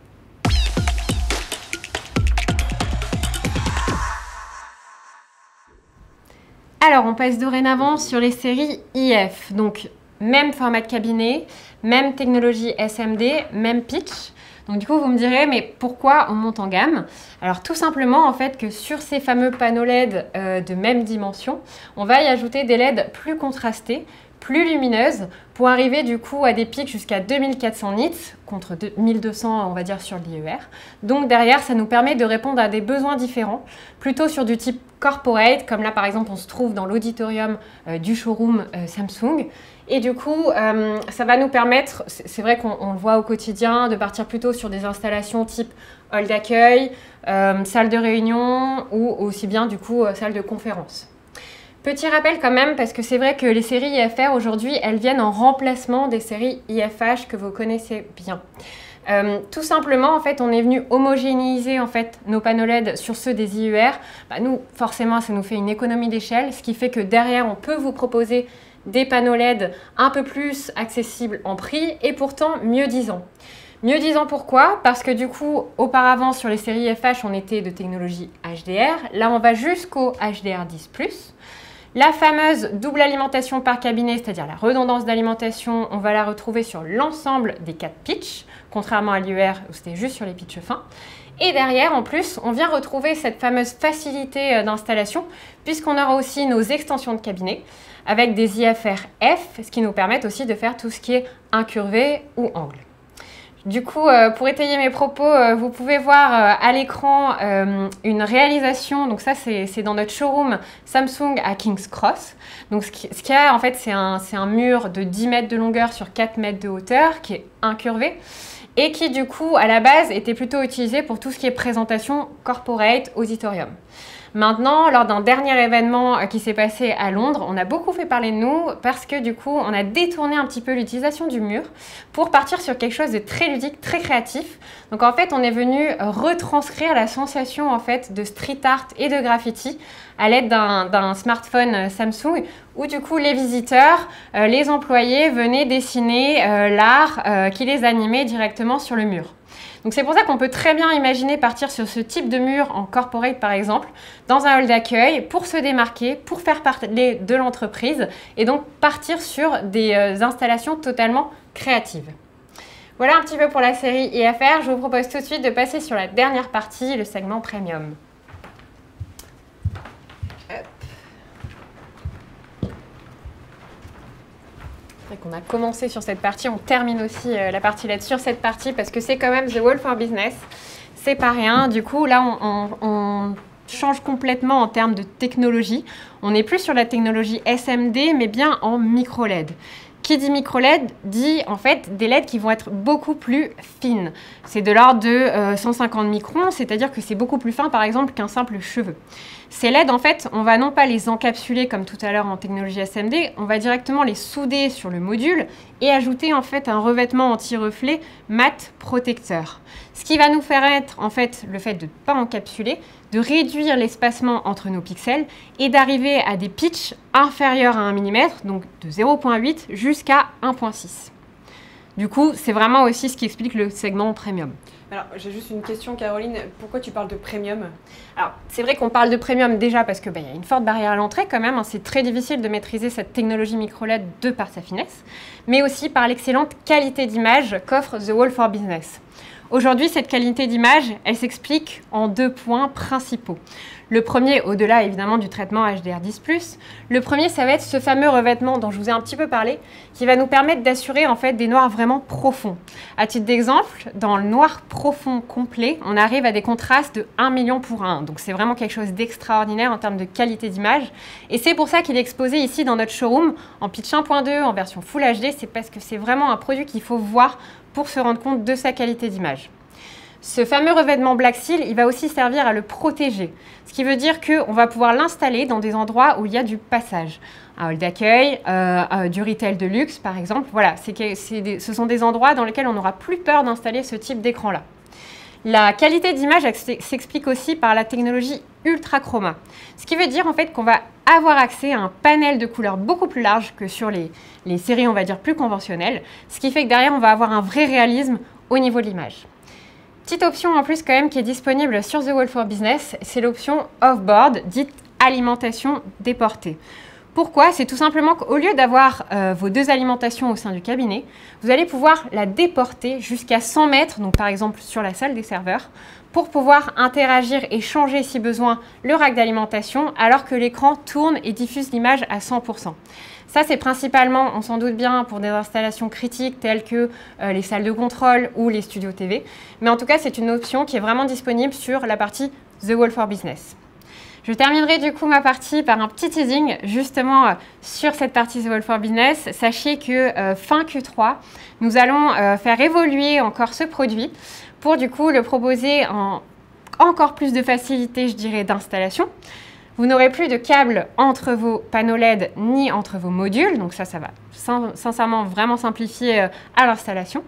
Alors, on passe dorénavant sur les séries IF. Donc, même format de cabinet, même technologie SMD, même pitch. Donc du coup, vous me direz, mais pourquoi on monte en gamme? Alors tout simplement, en fait, que sur ces fameux panneaux LED de même dimension, on va y ajouter des LED plus contrastés, plus lumineuses, pour arriver du coup à des pics jusqu'à 2400 nits, contre 1200, on va dire, sur l'IER. Donc derrière, ça nous permet de répondre à des besoins différents, plutôt sur du type corporate, comme là par exemple, on se trouve dans l'auditorium du showroom Samsung. Et du coup, ça va nous permettre, c'est vrai qu'on le voit au quotidien, de partir plutôt sur des installations type hall d'accueil, salle de réunion ou aussi bien du coup salle de conférence. Petit rappel quand même, parce que c'est vrai que les séries IFR aujourd'hui, elles viennent en remplacement des séries IFH que vous connaissez bien. Tout simplement, en fait, on est venu homogénéiser en fait, nos panneaux LED sur ceux des IER. Nous, forcément, ça nous fait une économie d'échelle, ce qui fait que derrière, on peut vous proposer des panneaux LED un peu plus accessibles en prix et pourtant mieux disant. Mieux disant pourquoi? Parce que du coup, auparavant, sur les séries FH, on était de technologie HDR. Là, on va jusqu'au HDR10+. La fameuse double alimentation par cabinet, c'est-à-dire la redondance d'alimentation, on va la retrouver sur l'ensemble des 4 pitchs, contrairement à l'IER où c'était juste sur les pitchs fins. Et derrière, en plus, on vient retrouver cette fameuse facilité d'installation, puisqu'on aura aussi nos extensions de cabinet, avec des IFR-F, ce qui nous permet aussi de faire tout ce qui est incurvé ou angle. Du coup, pour étayer mes propos, vous pouvez voir à l'écran une réalisation. Donc ça, c'est dans notre showroom Samsung à King's Cross. Donc ce qu'il y a, en fait, c'est un mur de 10 mètres de longueur sur 4 mètres de hauteur qui est incurvé et qui, du coup, à la base, était plutôt utilisé pour tout ce qui est présentation corporate, auditorium. Maintenant, lors d'un dernier événement qui s'est passé à Londres, on a beaucoup fait parler de nous parce que du coup, on a détourné un petit peu l'utilisation du mur pour partir sur quelque chose de très ludique, très créatif. Donc en fait, on est venu retranscrire la sensation en fait de street art et de graffiti à l'aide d'un smartphone Samsung où du coup les visiteurs, les employés venaient dessiner l'art qui les animait directement sur le mur. Donc c'est pour ça qu'on peut très bien imaginer partir sur ce type de mur en corporate par exemple, dans un hall d'accueil pour se démarquer, pour faire parler de l'entreprise et donc partir sur des installations totalement créatives. Voilà un petit peu pour la série IFR. Je vous propose tout de suite de passer sur la dernière partie, le segment Premium. On a commencé sur cette partie, on termine aussi la partie LED sur cette partie parce que c'est quand même The Wall for Business, c'est pas rien. Du coup, là, on change complètement en termes de technologie. On n'est plus sur la technologie SMD, mais bien en micro-LED. Qui dit micro-LED dit en fait des LED qui vont être beaucoup plus fines. C'est de l'ordre de 150 microns, c'est-à-dire que c'est beaucoup plus fin par exemple qu'un simple cheveu. Ces LED en fait, on va non pas les encapsuler comme tout à l'heure en technologie SMD, on va directement les souder sur le module et ajouter en fait un revêtement anti-reflet mat protecteur. Ce qui va nous faire être en fait le fait de ne pas encapsuler, de réduire l'espacement entre nos pixels et d'arriver à des pitchs inférieurs à 1 mm, donc de 0.8 jusqu'à 1.6. Du coup, c'est vraiment aussi ce qui explique le segment premium. Alors, j'ai juste une question, Caroline. Pourquoi tu parles de premium? Alors, c'est vrai qu'on parle de premium déjà parce qu'il y a une forte barrière à l'entrée quand même. C'est très difficile de maîtriser cette technologie micro-LED de par sa finesse, mais aussi par l'excellente qualité d'image qu'offre The Wall for Business. Aujourd'hui, cette qualité d'image, elle s'explique en 2 points principaux. Le premier, au-delà évidemment du traitement HDR10+, le premier, ça va être ce fameux revêtement dont je vous ai un petit peu parlé, qui va nous permettre d'assurer en fait des noirs vraiment profonds. À titre d'exemple, dans le noir profond complet, on arrive à des contrastes de 1 million pour 1. Donc c'est vraiment quelque chose d'extraordinaire en termes de qualité d'image. Et c'est pour ça qu'il est exposé ici dans notre showroom en pitch 1.2, en version Full HD. C'est parce que c'est vraiment un produit qu'il faut voir pour se rendre compte de sa qualité d'image. Ce fameux revêtement Black Seal, il va aussi servir à le protéger. Ce qui veut dire qu'on va pouvoir l'installer dans des endroits où il y a du passage. Un hall d'accueil, du retail de luxe par exemple. Voilà, ce sont des endroits dans lesquels on n'aura plus peur d'installer ce type d'écran-là. La qualité d'image s'explique aussi par la technologie ultra chroma. Ce qui veut dire en fait qu'on va avoir accès à un panel de couleurs beaucoup plus large que sur les séries, on va dire, plus conventionnelles. Ce qui fait que derrière, on va avoir un vrai réalisme au niveau de l'image. Petite option en plus quand même qui est disponible sur The Wall for Business, c'est l'option off-board, dite alimentation déportée. Pourquoi? C'est tout simplement qu'au lieu d'avoir vos 2 alimentations au sein du cabinet, vous allez pouvoir la déporter jusqu'à 100 mètres, donc par exemple sur la salle des serveurs, pour pouvoir interagir et changer si besoin le rack d'alimentation alors que l'écran tourne et diffuse l'image à 100%. Ça, c'est principalement, on s'en doute bien, pour des installations critiques telles que les salles de contrôle ou les studios TV. Mais en tout cas, c'est une option qui est vraiment disponible sur la partie The Wall for Business. Je terminerai du coup ma partie par un petit teasing justement sur cette partie The Wall for Business. Sachez que fin Q3, nous allons faire évoluer encore ce produit pour du coup le proposer en encore plus de facilité, je dirais, d'installation. Vous n'aurez plus de câbles entre vos panneaux LED ni entre vos modules, donc ça va sincèrement vraiment simplifier à l'installation.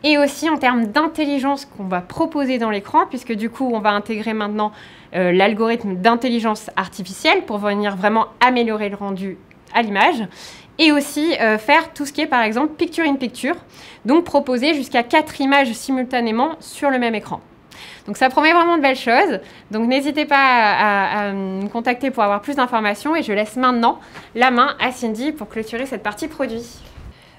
Et aussi en termes d'intelligence qu'on va proposer dans l'écran, puisque du coup on va intégrer maintenant l'algorithme d'intelligence artificielle pour venir vraiment améliorer le rendu à l'image. Et aussi faire tout ce qui est par exemple picture in picture, donc proposer jusqu'à 4 images simultanément sur le même écran. Donc ça promet vraiment de belles choses, donc n'hésitez pas à me contacter pour avoir plus d'informations et je laisse maintenant la main à Cindy pour clôturer cette partie produit.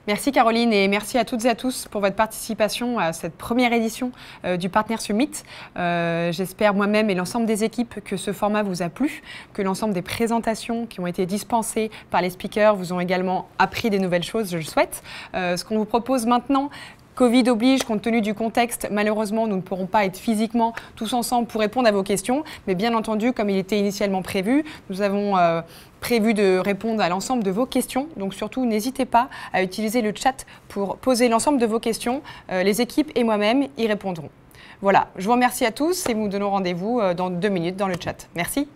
Merci Caroline et merci à toutes et à tous pour votre participation à cette première édition du Partner Summit. J'espère moi-même et l'ensemble des équipes que ce format vous a plu, que l'ensemble des présentations qui ont été dispensées par les speakers vous ont également appris des nouvelles choses, je le souhaite. Ce qu'on vous propose maintenant, Covid oblige, compte tenu du contexte, malheureusement, nous ne pourrons pas être physiquement tous ensemble pour répondre à vos questions. Mais bien entendu, comme il était initialement prévu, nous avons prévu de répondre à l'ensemble de vos questions. Donc surtout, n'hésitez pas à utiliser le chat pour poser l'ensemble de vos questions. Les équipes et moi-même y répondront. Voilà, je vous remercie à tous et nous donnons rendez-vous dans 2 minutes dans le chat. Merci.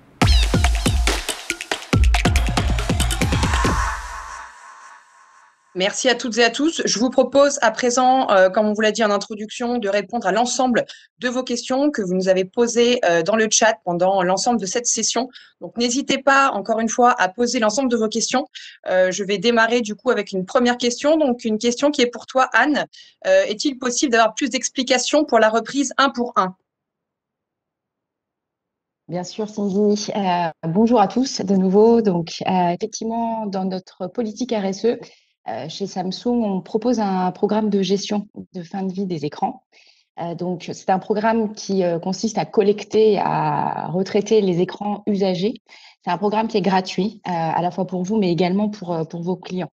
Merci à toutes et à tous. Je vous propose à présent, comme on vous l'a dit en introduction, de répondre à l'ensemble de vos questions que vous nous avez posées dans le chat pendant l'ensemble de cette session. Donc, n'hésitez pas, encore une fois, à poser l'ensemble de vos questions. Je vais démarrer du coup avec une première question. Donc, une question qui est pour toi, Anne. Est-il possible d'avoir plus d'explications pour la reprise 1 pour 1 ? Bien sûr, Cindy. Bonjour à tous de nouveau. Donc, effectivement, dans notre politique RSE, chez Samsung, on propose un programme de gestion de fin de vie des écrans. Donc, c'est un programme qui consiste à collecter, à retraiter les écrans usagés. C'est un programme qui est gratuit, à la fois pour vous, mais également pour vos clients.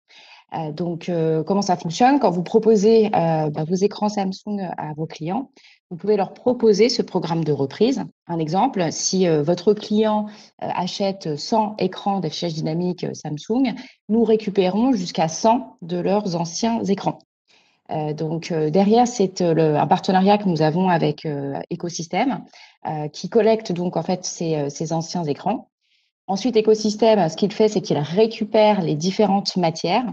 Donc, comment ça fonctionne? Quand vous proposez vos écrans Samsung à vos clients, vous pouvez leur proposer ce programme de reprise. Un exemple, si votre client achète 100 écrans d'affichage dynamique Samsung, nous récupérons jusqu'à 100 de leurs anciens écrans. Donc, derrière, c'est un partenariat que nous avons avec Écosystème qui collecte donc en fait ces anciens écrans. Ensuite, Écosystème, ce qu'il fait, c'est qu'il récupère les différentes matières,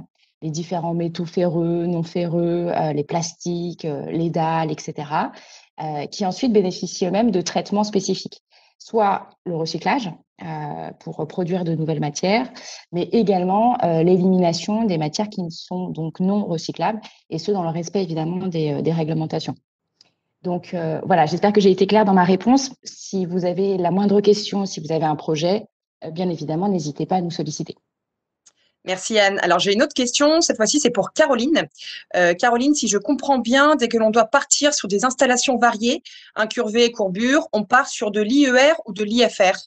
les différents métaux ferreux, non ferreux, les plastiques, les dalles, etc., qui ensuite bénéficient eux-mêmes de traitements spécifiques, soit le recyclage pour produire de nouvelles matières, mais également l'élimination des matières qui sont donc non recyclables, et ce, dans le respect évidemment des réglementations. Donc voilà, j'espère que j'ai été claire dans ma réponse. Si vous avez la moindre question, si vous avez un projet, bien évidemment, n'hésitez pas à nous solliciter. Merci Anne. Alors j'ai une autre question, cette fois-ci c'est pour Caroline. Caroline, si je comprends bien, dès que l'on doit partir sur des installations variées, incurvées, courbures, on part sur de l'IER ou de l'IFR?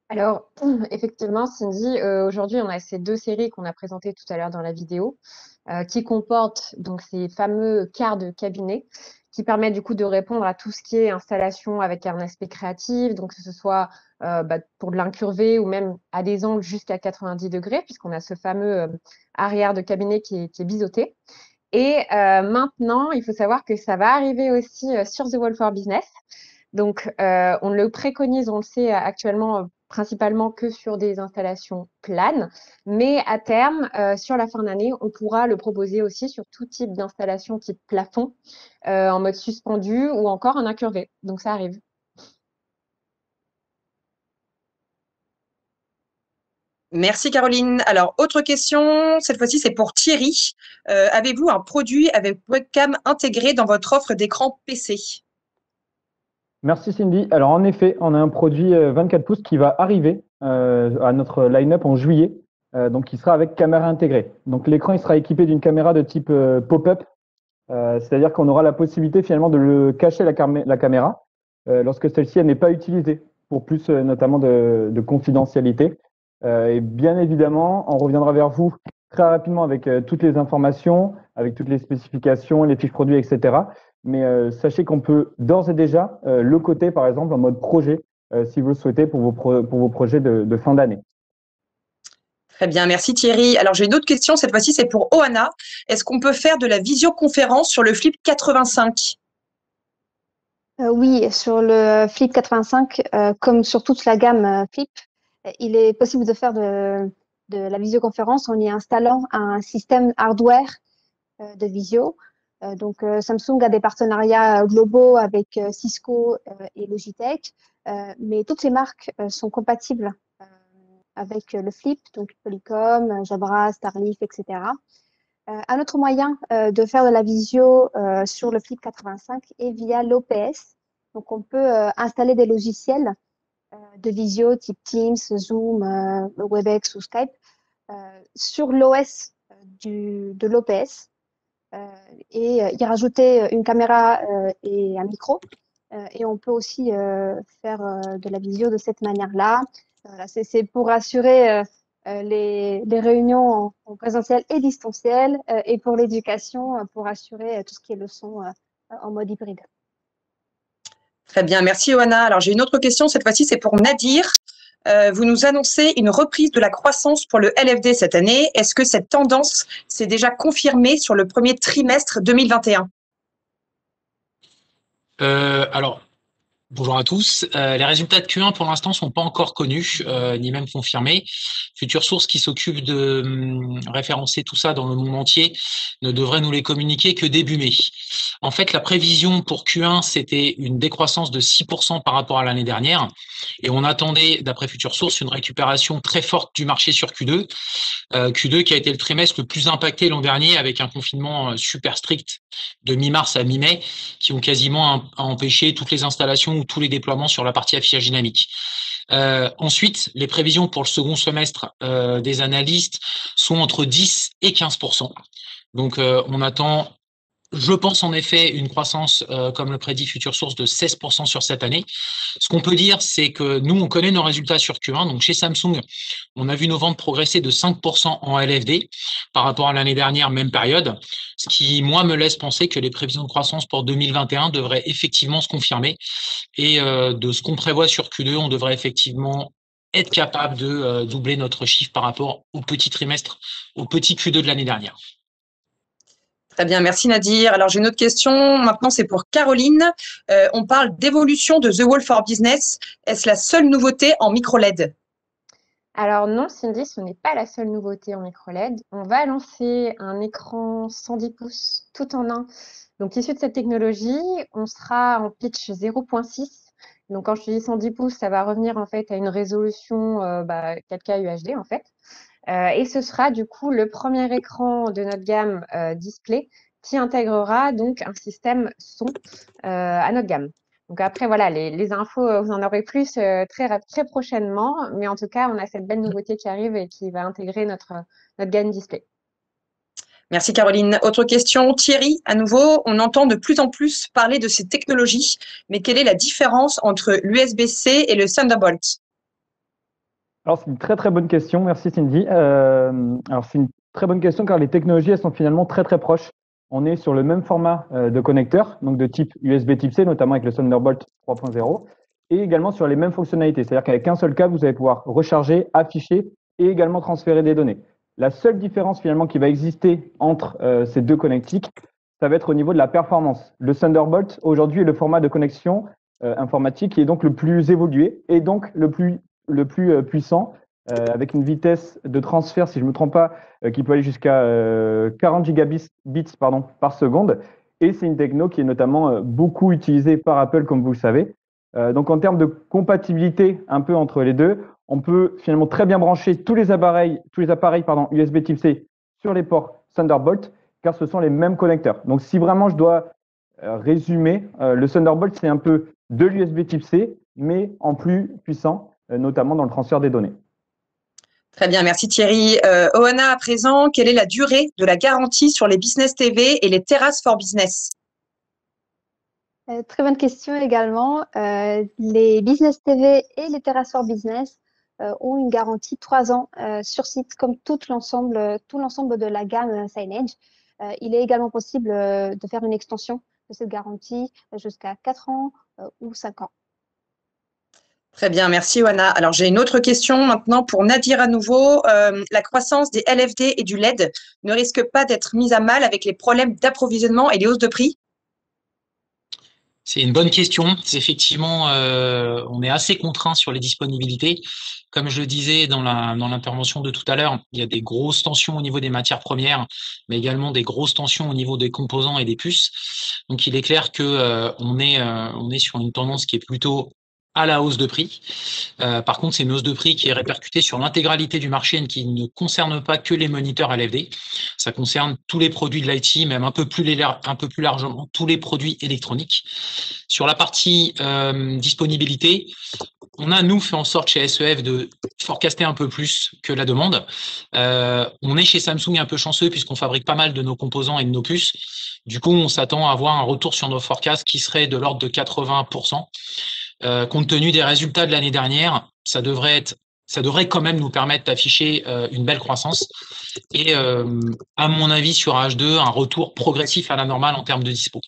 Alors, effectivement, Cindy, aujourd'hui, on a ces 2 séries qu'on a présentées tout à l'heure dans la vidéo, qui comportent donc ces fameux quarts de cabinet, qui permettent du coup de répondre à tout ce qui est installation avec un aspect créatif, donc que ce soit pour de l'incurvé ou même à des angles jusqu'à 90 degrés, puisqu'on a ce fameux arrière de cabinet qui est biseauté. Et maintenant, il faut savoir que ça va arriver aussi sur The Wall for Business. Donc, on le préconise, on le sait actuellement, principalement que sur des installations planes, mais à terme, sur la fin d'année, on pourra le proposer aussi sur tout type d'installation type plafond, en mode suspendu ou encore en incurvé. Donc, ça arrive. Merci Caroline. Alors, autre question, cette fois-ci c'est pour Thierry. Avez-vous un produit avec webcam intégré dans votre offre d'écran PC? Merci Cindy. Alors en effet, on a un produit 24 pouces qui va arriver à notre line-up en juillet, donc qui sera avec caméra intégrée. Donc l'écran il sera équipé d'une caméra de type pop-up, c'est-à-dire qu'on aura la possibilité finalement de le cacher la caméra lorsque celle-ci n'est pas utilisée, pour plus notamment de confidentialité. Et bien évidemment, on reviendra vers vous très rapidement avec toutes les informations, avec toutes les spécifications, les fiches produits, etc. Mais sachez qu'on peut d'ores et déjà le coter, par exemple, en mode projet, si vous le souhaitez, pour vos projets de fin d'année. Très bien, merci Thierry. Alors, j'ai une autre question, cette fois-ci, c'est pour Ohana. Est-ce qu'on peut faire de la visioconférence sur le Flip 85? Oui, sur le Flip 85, comme sur toute la gamme Flip, il est possible de faire de la visioconférence en y installant un système hardware de visio. Samsung a des partenariats globaux avec Cisco et Logitech, mais toutes ces marques sont compatibles avec le Flip, donc Polycom, Jabra, Starleaf, etc. Un autre moyen de faire de la visio sur le Flip 85 est via l'OPS. Donc, on peut installer des logiciels de visio type Teams, Zoom, Webex ou Skype sur l'OS de l'OPS et y rajouter une caméra et un micro. Et on peut aussi faire de la visio de cette manière-là. Voilà, c'est pour assurer les réunions en présentiel et distanciel et pour l'éducation, pour assurer tout ce qui est leçon en mode hybride. Très bien, merci Johanna. Alors j'ai une autre question, cette fois-ci c'est pour Nadir. Vous nous annoncez une reprise de la croissance pour le LFD cette année. Est-ce que cette tendance s'est déjà confirmée sur le premier trimestre 2021? Alors, bonjour à tous. Les résultats de Q1 pour l'instant sont pas encore connus, ni même confirmés. Futuresource qui s'occupe de référencer tout ça dans le monde entier ne devrait nous les communiquer que début mai. En fait, la prévision pour Q1, c'était une décroissance de 6% par rapport à l'année dernière. Et on attendait, d'après Futuresource, une récupération très forte du marché sur Q2. Q2 qui a été le trimestre le plus impacté l'an dernier avec un confinement super strict de mi-mars à mi-mai qui ont quasiment empêché toutes les installations ou tous les déploiements sur la partie affichage dynamique. Ensuite, les prévisions pour le second semestre des analystes sont entre 10 et 15%. Donc, on attend, je pense en effet, une croissance, comme le prédit Futuresource, de 16% sur cette année. Ce qu'on peut dire, c'est que nous, on connaît nos résultats sur Q1. Donc, chez Samsung, on a vu nos ventes progresser de 5% en LFD par rapport à l'année dernière, même période. Ce qui, moi, me laisse penser que les prévisions de croissance pour 2021 devraient effectivement se confirmer. Et de ce qu'on prévoit sur Q2, on devrait effectivement être capable de doubler notre chiffre par rapport au petit trimestre, au petit Q2 de l'année dernière. Très bien, merci Nadir. Alors j'ai une autre question, maintenant c'est pour Caroline. On parle d'évolution de The Wall for Business. Est-ce la seule nouveauté en micro-LED? Alors non, Cindy, ce n'est pas la seule nouveauté en micro-LED. On va lancer un écran 110 pouces tout en un. Donc issu de cette technologie, on sera en pitch 0.6. Donc quand je dis 110 pouces, ça va revenir en fait à une résolution 4K UHD en fait. Et ce sera du coup le premier écran de notre gamme display qui intégrera donc un système son à notre gamme. Donc après, voilà, les infos, vous en aurez plus très prochainement. Mais en tout cas, on a cette belle nouveauté qui arrive et qui va intégrer notre gamme display. Merci Caroline. Autre question, Thierry, à nouveau, on entend de plus en plus parler de ces technologies, mais quelle est la différence entre l'USB-C et le Thunderbolt? Alors, c'est une très très bonne question. Merci Cindy. Alors, c'est une très bonne question car les technologies, elles sont finalement très très proches. On est sur le même format de connecteur, donc de type USB type C, notamment avec le Thunderbolt 3.0, et également sur les mêmes fonctionnalités. C'est-à-dire qu'avec un seul câble, vous allez pouvoir recharger, afficher et également transférer des données. La seule différence finalement qui va exister entre ces deux connectiques, ça va être au niveau de la performance. Le Thunderbolt, aujourd'hui, est le format de connexion informatique qui est donc le plus évolué et donc le plus puissant, avec une vitesse de transfert, si je ne me trompe pas, qui peut aller jusqu'à 40 gigabits par seconde. Et c'est une techno qui est notamment beaucoup utilisée par Apple, comme vous le savez. Donc en termes de compatibilité un peu entre les deux, on peut finalement très bien brancher tous les appareils USB type C sur les ports Thunderbolt, car ce sont les mêmes connecteurs. Donc si vraiment je dois résumer, le Thunderbolt, c'est un peu de l'USB type C, mais en plus puissant, notamment dans le transfert des données. Très bien, merci Thierry. Oana, à présent, quelle est la durée de la garantie sur les Business TV et les terrasses for business? Très bonne question également. Les Business TV et les terrasses for business ont une garantie 3 ans sur site, comme tout l'ensemble de la gamme Signage. Il est également possible de faire une extension de cette garantie jusqu'à 4 ans ou 5 ans. Très bien, merci Oana. Alors j'ai une autre question maintenant pour Nadir à nouveau. La croissance des LFD et du LED ne risque pas d'être mise à mal avec les problèmes d'approvisionnement et les hausses de prix? C'est une bonne question. C'est effectivement, on est assez contraint sur les disponibilités. Comme je le disais dans l'intervention de tout à l'heure, il y a des grosses tensions au niveau des matières premières, mais également des grosses tensions au niveau des composants et des puces. Donc, il est clair que on est sur une tendance qui est plutôt à la hausse de prix. Par contre, c'est une hausse de prix qui est répercutée sur l'intégralité du marché et qui ne concerne pas que les moniteurs LFD. Ça concerne tous les produits de l'IT, même un peu plus largement tous les produits électroniques. Sur la partie disponibilité, on a, nous, fait en sorte chez SEF de forecaster un peu plus que la demande. On est chez Samsung un peu chanceux puisqu'on fabrique pas mal de nos composants et de nos puces. Du coup, on s'attend à avoir un retour sur nos forecasts qui serait de l'ordre de 80%. Compte tenu des résultats de l'année dernière, ça devrait quand même nous permettre d'afficher une belle croissance et, à mon avis, sur H2, un retour progressif à la normale en termes de dispo.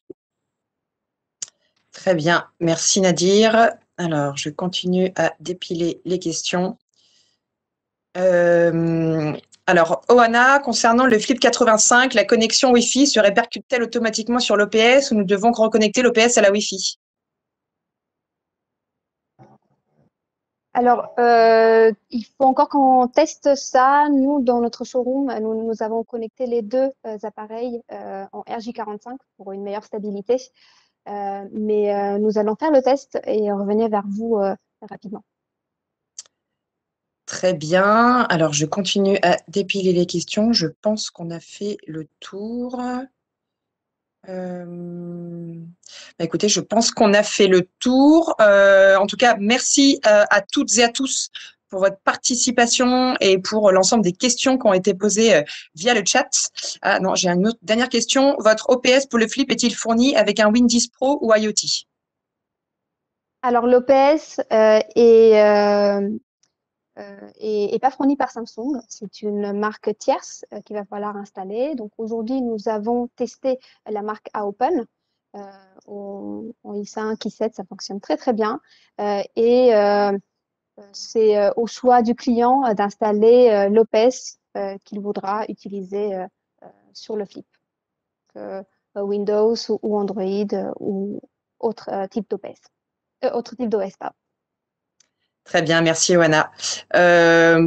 Très bien, merci Nadir. Alors, je continue à dépiler les questions. Alors, Oana, concernant le Flip 85, la connexion Wi-Fi se répercute-t-elle automatiquement sur l'OPS ou nous devons reconnecter l'OPS à la Wi-Fi? Alors, il faut encore qu'on teste ça. Nous, dans notre showroom, nous avons connecté les deux appareils en RJ45 pour une meilleure stabilité. Mais nous allons faire le test et revenir vers vous rapidement. Très bien. Alors, je continue à dépiler les questions. Je pense qu'on a fait le tour. Écoutez, je pense qu'on a fait le tour. En tout cas, merci à toutes et à tous pour votre participation et pour l'ensemble des questions qui ont été posées via le chat. Ah non, j'ai une autre dernière question. Votre OPS pour le Flip est-il fourni avec un Win10 Pro ou IoT? Alors, l'OPS est pas fourni par Samsung. C'est une marque tierce qu'il va falloir installer. Donc, aujourd'hui, nous avons testé la marque AOpen. En i5, i7, ça fonctionne très, très bien. C'est au choix du client d'installer l'OPS qu'il voudra utiliser sur le Flip. Windows ou Android ou autre type d'OS. Pardon. Très bien, merci Oana.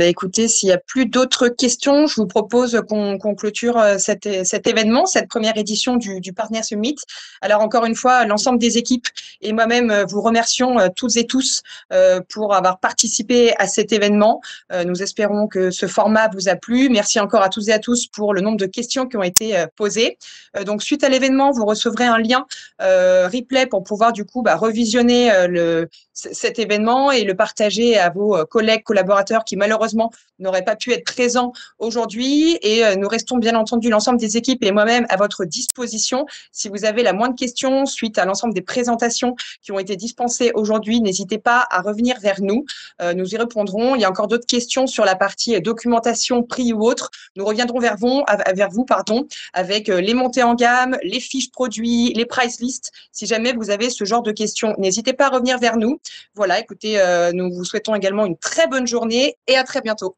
Écoutez, s'il n'y a plus d'autres questions, je vous propose qu'on clôture cet événement, cette première édition du Partner Summit. Alors encore une fois, l'ensemble des équipes et moi-même vous remercions toutes et tous pour avoir participé à cet événement. Nous espérons que ce format vous a plu. Merci encore à toutes et à tous pour le nombre de questions qui ont été posées. Donc suite à l'événement, vous recevrez un lien replay pour pouvoir du coup revisionner cet événement et le partager à vos collègues, collaborateurs qui malheureusement n'auraient pas pu être présents aujourd'hui. Et nous restons bien entendu l'ensemble des équipes et moi-même à votre disposition. Si vous avez la moindre question suite à l'ensemble des présentations qui ont été dispensées aujourd'hui, n'hésitez pas à revenir vers nous. Nous y répondrons. Il y a encore d'autres questions sur la partie documentation, prix ou autre. Nous reviendrons vers vous avec les montées en gamme, les fiches produits, les price lists. Si jamais vous avez ce genre de questions, n'hésitez pas à revenir vers nous. Voilà, écoutez, nous vous souhaitons également une très bonne journée et à très bientôt.